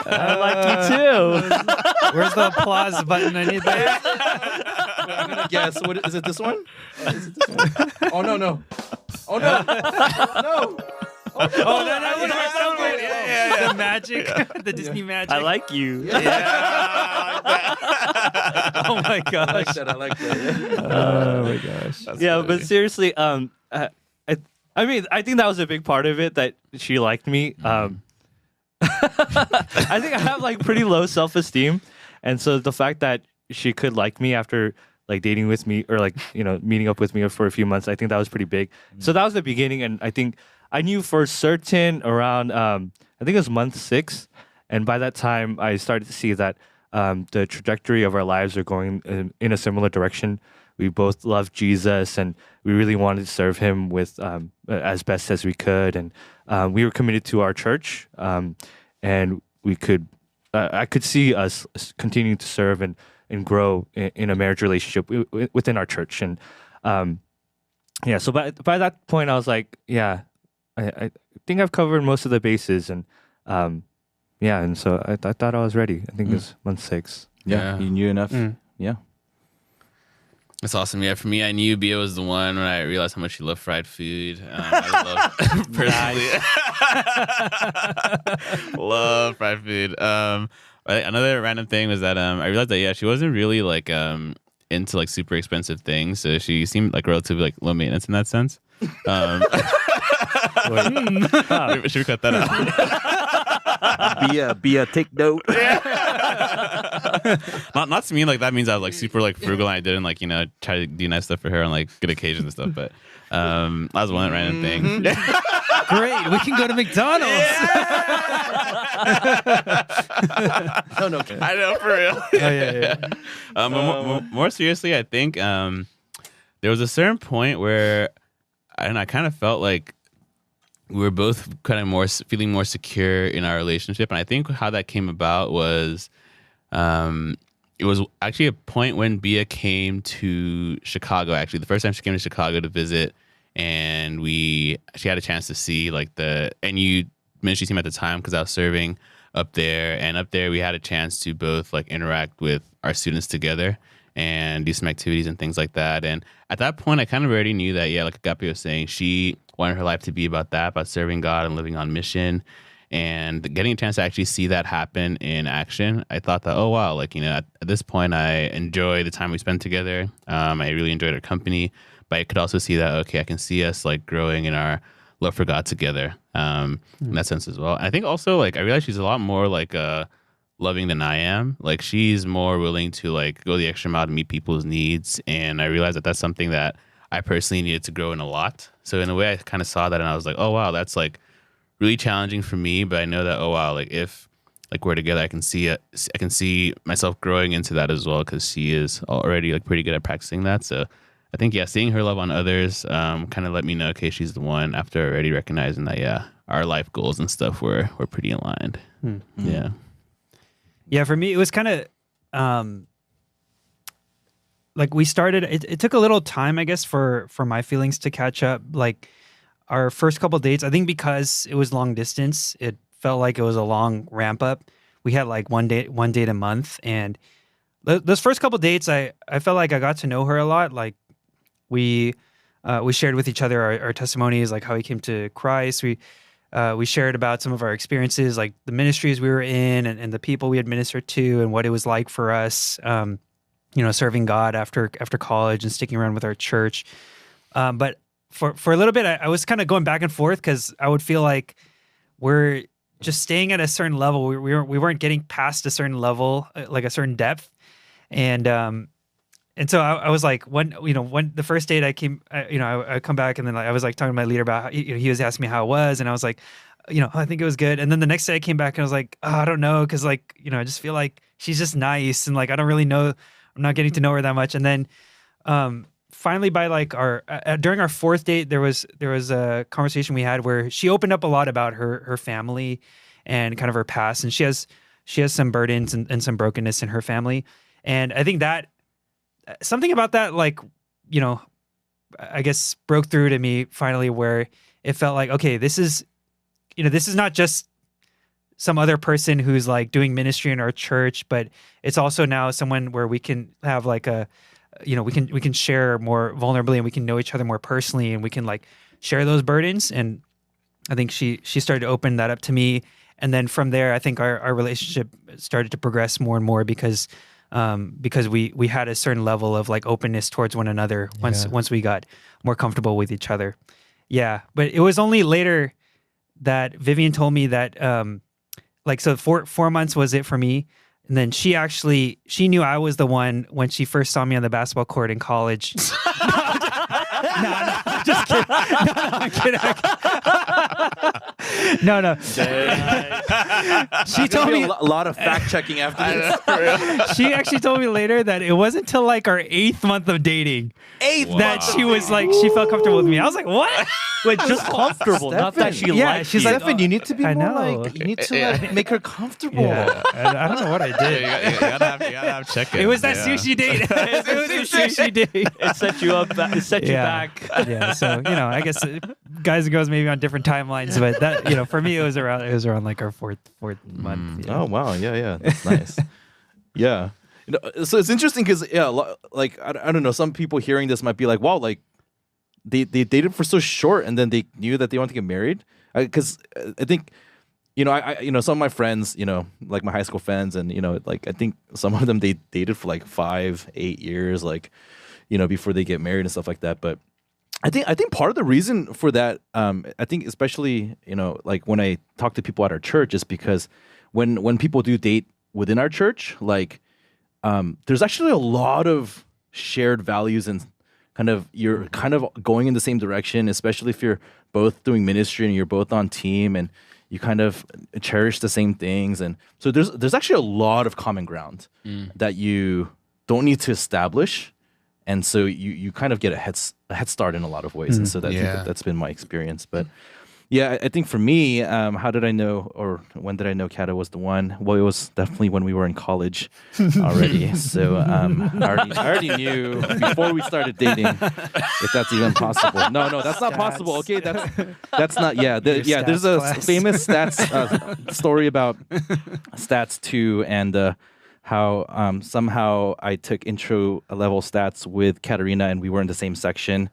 "I like you too." Where's the applause button? I need that. I'm gonna guess. What is it? This one? Is it this one? Oh no! No! Oh no! No! Oh, no. The magic, the Disney magic. I like you. Oh my gosh. I like that. Oh my gosh. That's Yeah, funny. but seriously, I mean, I think that was a big part of it, that she liked me. I think I have like pretty low self-esteem, and so the fact that she could like me after like dating with me, or like meeting up with me for a few months, I think that was pretty big. So that was the beginning, and I think I knew for certain around I think it was month 6, and by that time I started to see that the trajectory of our lives are going in a similar direction. We both love Jesus, and we really wanted to serve him with as best as we could, and we were committed to our church, and we could I could see us continuing to serve and grow in a marriage relationship within our church. And so by that point I was like, I think I've covered most of the bases, and and so I thought I was ready. I think it was month 6. Yeah, you knew enough. Yeah, that's awesome. Yeah, for me, I knew Bia was the one when I realized how much she loved fried food. I love personally love fried food. Another random thing was that I realized that she wasn't really like into like super expensive things, so she seemed like relatively like low maintenance in that sense. Should we cut that out? Be a take note. Not to me like that means I was like super like frugal, and I didn't like try to do nice stuff for her on like good occasions and stuff. But That was one random thing. Great, we can go to McDonald's. No, okay. I know, for real. But more seriously, I think there was a certain point where I kind of felt like we were both kind of feeling more secure in our relationship. And I think how that came about was it was actually a point when Bia came to Chicago, actually. The first time she came to Chicago to visit, and she had a chance to see like the NU ministry team at the time because I was serving up there. And up there we had a chance to both like interact with our students together and do some activities and things like that. And at that point, I kind of already knew that, yeah, like Agape was saying, she wanted her life to be about that, about serving God and living on mission. And getting a chance to actually see that happen in action, I thought that, oh, wow, like, at this point, I enjoy the time we spent together. I really enjoyed her company, but I could also see that, okay, I can see us like growing in our love for God together in that sense as well. And I think also, like, I realized she's a lot more like loving than I am. Like, she's more willing to like go the extra mile to meet people's needs. And I realized that that's something that I personally needed to grow in a lot. So in a way, I kind of saw that and I was like, oh, wow, that's like really challenging for me. But I know that, oh, wow, like if like we're together, I can see myself growing into that as well, because she is already like pretty good at practicing that. So I think, yeah, seeing her love on others kind of let me know, okay, she's the one, after already recognizing that, yeah, our life goals and stuff were pretty aligned. Yeah. Yeah, for me, it was kind of like we started, it took a little time, I guess, for my feelings to catch up. Like our first couple dates, I think because it was long distance, it felt like it was a long ramp up. We had like one date a month. And those first couple dates, I felt like I got to know her a lot. Like we shared with each other our testimonies, like how we came to Christ. We shared about some of our experiences, like the ministries we were in and the people we had ministered to and what it was like for us, serving God after college and sticking around with our church. But for a little bit, I was kind of going back and forth because I would feel like we're just staying at a certain level. We weren't getting past a certain level, like a certain depth. And so I was like, when the first date I came, I come back and then I was like talking to my leader about how, he was asking me how it was. And I was like, I think it was good. And then the next day I came back and I was like, oh, I don't know. Cause like, I just feel like she's just nice. And like, I don't really know, I'm not getting to know her that much. And then, finally by like during our fourth date, there was a conversation we had where she opened up a lot about her family and kind of her past. And she has some burdens and some brokenness in her family. And I think that something about that, like, I guess broke through to me finally, where it felt like, okay, this is not just some other person who's like doing ministry in our church, but it's also now someone where we can have like we can share more vulnerably and we can know each other more personally and we can like share those burdens. And I think she started to open that up to me. And then from there, I think our relationship started to progress more and more because we had a certain level of like openness towards one another once we got more comfortable with each other. Yeah. But it was only later that Vivian told me that, so 4 months was it for me. And then she knew I was the one when she first saw me on the basketball court in college. No, just kidding. No, I'm kidding. No. She told me a lot of fact checking after this. She actually told me later that it wasn't until like our 8th month of dating that she was like, she felt comfortable with me. I was like, what? Wait, just comfortable, not that she liked she's you. like, Stefan, you need to be I more know. like, you need to like make her comfortable. Yeah. I don't know what I did. You gotta have check-ins. It was that sushi date. It was a sushi date. It set you up. It set you back. Yeah. So I guess guys and girls maybe on different timelines, but that for me it was around like our fourth month. Yeah. Oh wow, yeah, that's nice. Yeah, so it's interesting because like I don't know, some people hearing this might be like, wow, like they dated for so short and then they knew that they wanted to get married. Because I think I some of my friends, like my high school friends, and like I think some of them they dated for like 5-8 years, like before they get married and stuff like that. But I think part of the reason for that, I think especially like when I talk to people at our church, is because when people do date within our church, like there's actually a lot of shared values and you're kind of going in the same direction, especially if you're both doing ministry and you're both on team and you kind of cherish the same things. And so there's actually a lot of common ground that you don't need to establish. And so you kind of get a head start in a lot of ways. And so I think that's been my experience. But yeah, I think for me, how did I know, or when did I know Kata was the one? Well, it was definitely when we were in college already. So I already knew before we started dating if that's even possible. No, that's not possible. Okay, that's not. Yeah, there's a famous stats story about stats 2 and how somehow I took intro level stats with Katarina and we were in the same section.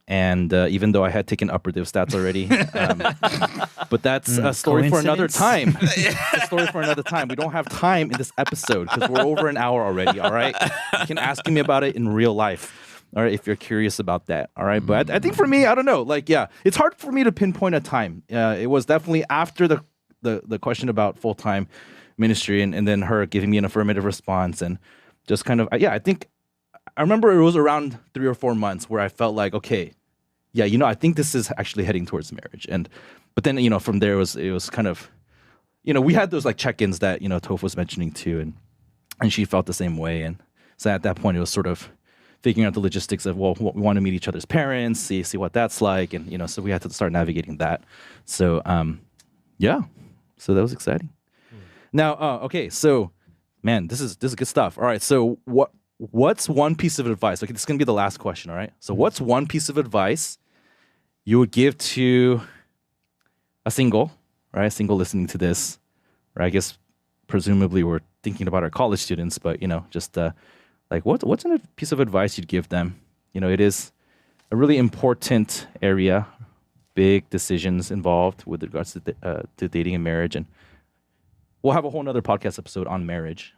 And even though I had taken upper div stats already, but that's a story for another time. A story for another time. We don't have time in this episode because we're over an hour already. All right, you can ask me about it in real life. All right, if you're curious about that. All right, but I think for me, I don't know. Like, yeah, it's hard for me to pinpoint a time. It was definitely after the question about full-time ministry and then her giving me an affirmative response and just kind of I think I remember it was around 3 or 4 months where I felt like, okay, yeah, I think this is actually heading towards marriage. But then, from there it was kind of, we had those like check-ins that, Toph was mentioning too. And she felt the same way. And so at that point it was sort of figuring out the logistics of, well, we want to meet each other's parents, see what that's like. And, so we had to start navigating that. So, yeah, so that was exciting. Now, okay. So man, this is good stuff. All right. So what's one piece of advice? Okay, this is going to be the last question, all right? So what's one piece of advice you would give to a single, right? A single listening to this, right? I guess presumably we're thinking about our college students, but, just like what's a piece of advice you'd give them? It is a really important area, big decisions involved with regards to dating and marriage. And we'll have a whole nother podcast episode on marriage.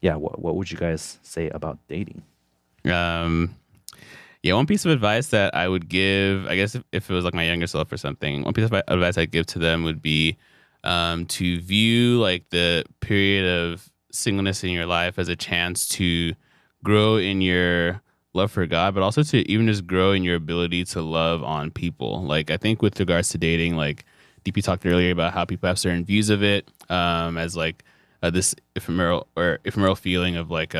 Yeah, what would you guys say about dating? One piece of advice that I would give, I guess if it was like my younger self or something, one piece of advice I'd give to them would be to view like the period of singleness in your life as a chance to grow in your love for God, but also to even just grow in your ability to love on people. Like I think with regards to dating, like DP talked earlier about how people have certain views of it as like this ephemeral feeling of like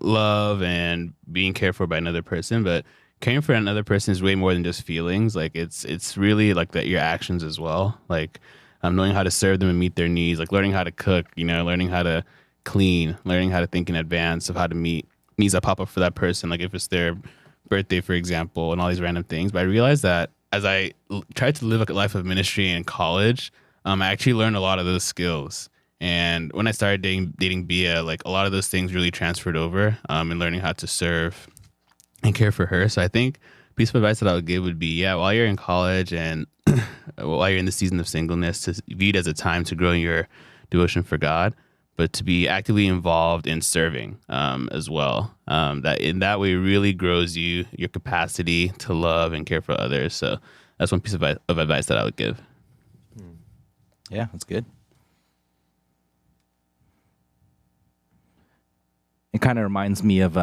love and being cared for by another person, but caring for another person is way more than just feelings. Like it's really like that your actions as well. Like knowing how to serve them and meet their needs, like learning how to cook, learning how to clean, learning how to think in advance of how to meet needs that pop up for that person. Like if it's their birthday, for example, and all these random things. But I realized that as I tried to live a life of ministry in college, I actually learned a lot of those skills. And when I started dating Bia, like a lot of those things really transferred over and learning how to serve and care for her. So I think a piece of advice that I would give would be, while you're in college and while you're in the season of singleness, to view it as a time to grow in your devotion for God, but to be actively involved in serving as well. That in that way really grows your capacity to love and care for others. So that's one piece of advice that I would give. Yeah, that's good. It kind of reminds me of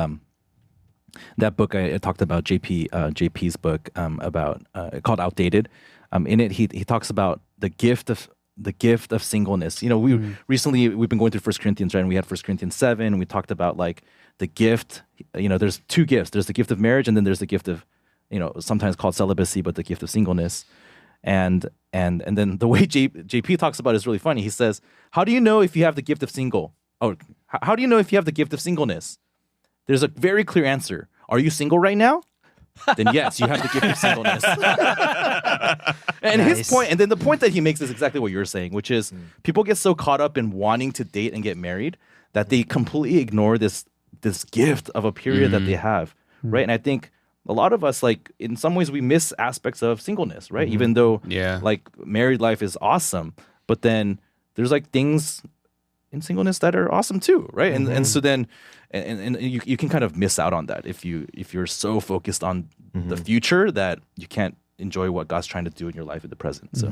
that book I talked about, JP's book about called Outdated. In it, he talks about the gift of singleness. We've been going through 1 Corinthians, right? And we had 1 Corinthians 7, and we talked about like the gift. There's two gifts. There's the gift of marriage, and then there's the gift of, sometimes called celibacy, but the gift of singleness. And then the way JP talks about it is really funny. He says, "How do you know if you have the gift of single? Oh, how do you know if you have the gift of singleness? There's a very clear answer. Are you single right now? Then yes, you have the gift of singleness." And Nice. his point, and then the point that he makes is exactly what you're saying, which is people get so caught up in wanting to date and get married that they completely ignore this gift of a period that they have, right? And I think a lot of us, like in some ways, we miss aspects of singleness, right? Even though, like married life is awesome, but then there's like things in singleness that are awesome too, right? And so then, and you can kind of miss out on that if you're so focused on the future that you can't enjoy what God's trying to do in your life in the present. So,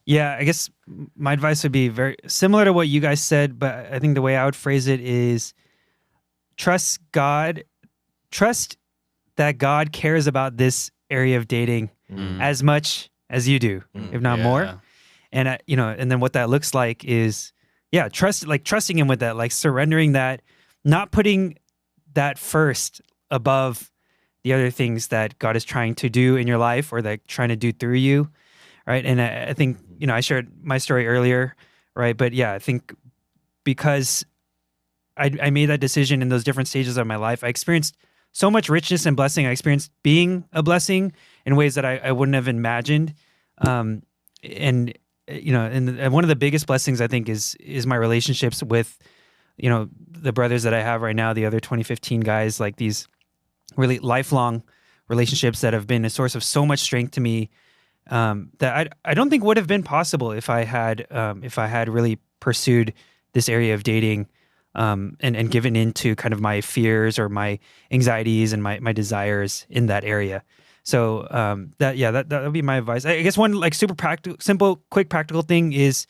Yeah, I guess my advice would be very similar to what you guys said, but I think the way I would phrase it is trust God, trust that God cares about this area of dating as much as you do, if not more. And and then what that looks like is, trusting Him with that, like surrendering that, not putting that first above the other things that God is trying to do in your life or that trying to do through you, right? And I think I shared my story earlier, right? But yeah, I think because I made that decision in those different stages of my life, I experienced so much richness and blessing. I experienced being a blessing in ways that I wouldn't have imagined. And one of the biggest blessings I think is my relationships with, the brothers that I have right now, the other 2015 guys, like these really lifelong relationships that have been a source of so much strength to me, that I don't think would have been possible if I had really pursued this area of dating, and given into kind of my fears or my anxieties and my desires in that area. So that would be my advice. I guess one like super practical, simple, quick, practical thing is,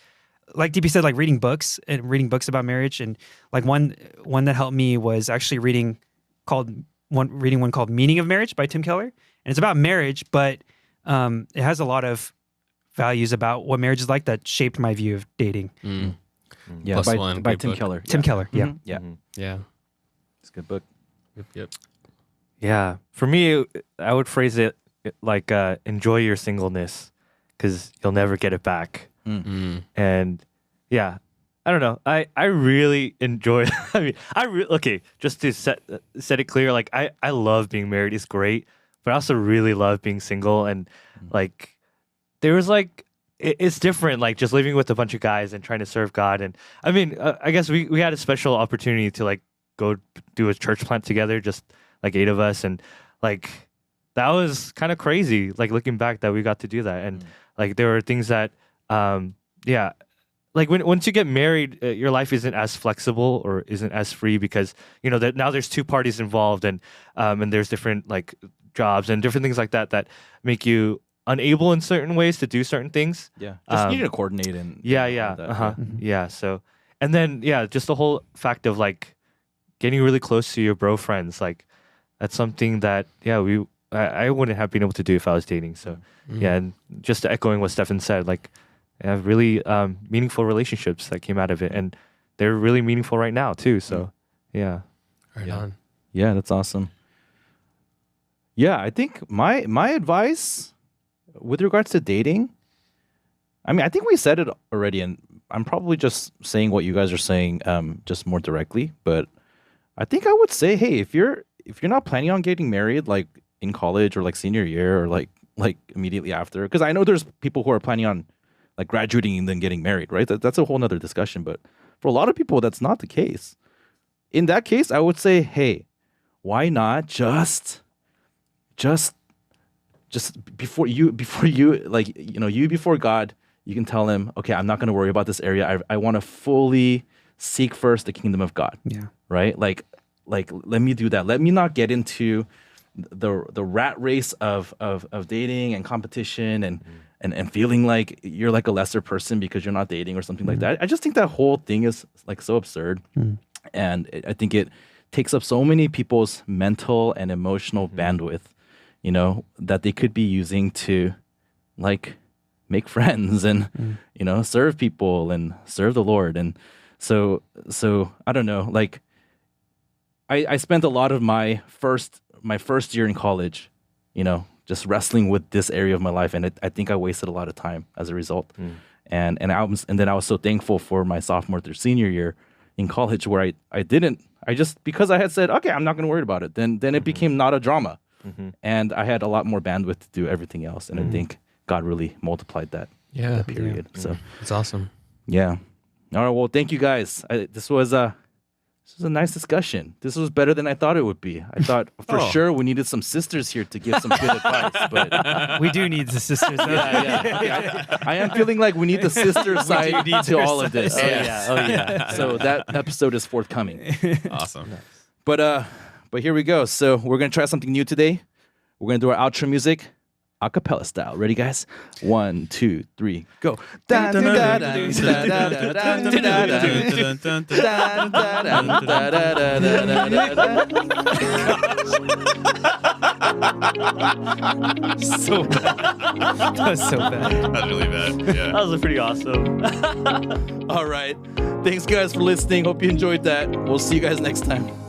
like DP said, like reading books about marriage. And like one that helped me was actually reading one called Meaning of Marriage by Tim Keller. And it's about marriage, but it has a lot of values about what marriage is like that shaped my view of dating. Yeah, Plus by, one, by great Tim book. Keller. Tim Keller, yeah. Yeah. Yeah. It's a good book. Yep. Yeah. For me, I would phrase it like enjoy your singleness because you'll never get it back. And yeah, I don't know. I really enjoy. Okay. Just to set it clear, like I love being married. It's great, but I also really love being single. And like there was like it's different. Like just living with a bunch of guys and trying to serve God. And I mean, I guess we had a special opportunity to like go do a church plant together, just like 8 of us, and like that was kind of crazy. Like looking back, that we got to do that, and like there were things that like once you get married, your life isn't as flexible or isn't as free because that now there's 2 parties involved, and there's different like jobs and different things like that make you unable in certain ways to do certain things. Yeah, just need to coordinate and yeah. So and then just the whole fact of like getting really close to your bro friends, like that's something that I wouldn't have been able to do if I was dating. So and just echoing what Stefan said, like I have really meaningful relationships that came out of it, and they're really meaningful right now too. So Right on. Yeah, that's awesome. Yeah, I think my advice with regards to dating, I mean, I think we said it already, and I'm probably just saying what you guys are saying, just more directly. But I think I would say, hey, if you're not planning on getting married, like in college or like senior year or like immediately after, because I know there's people who are planning on like graduating and then getting married, right? That's a whole nother discussion. But for a lot of people, that's not the case. In that case, I would say, hey, why not just before you like you before God, you can tell him, okay, I'm not going to worry about this area. I want to fully seek first the kingdom of God. Yeah. Right? Like let me do that. Let me not get into the rat race of dating and competition and feeling like you're like a lesser person because you're not dating or something like that. I just think that whole thing is like so absurd. And I think it takes up so many people's mental and emotional bandwidth, that they could be using to like make friends and, serve people and serve the Lord. And so I don't know, like I spent a lot of my first year in college, just wrestling with this area of my life. And I think I wasted a lot of time as a result. And then I was so thankful for my sophomore through senior year in college where because I had said, okay, I'm not going to worry about it. Then it became not a drama. And I had a lot more bandwidth to do everything else. And I think God really multiplied that period. So it's awesome. Yeah. All right. Well, thank you guys. This was a nice discussion. This was better than I thought it would be. I thought for sure we needed some sisters here to give some good advice, but We do need the sisters. I am feeling like we need the sister side to all of this. Oh yeah. So that episode is forthcoming. Awesome. But here we go. So we're gonna try something new today. We're gonna do our outro music. a cappella style. Ready, guys? 1, 2, 3, go. So bad. That was so bad. That's really bad. Yeah. That was pretty awesome. All right. Thanks, guys, for listening. Hope you enjoyed that. We'll see you guys next time.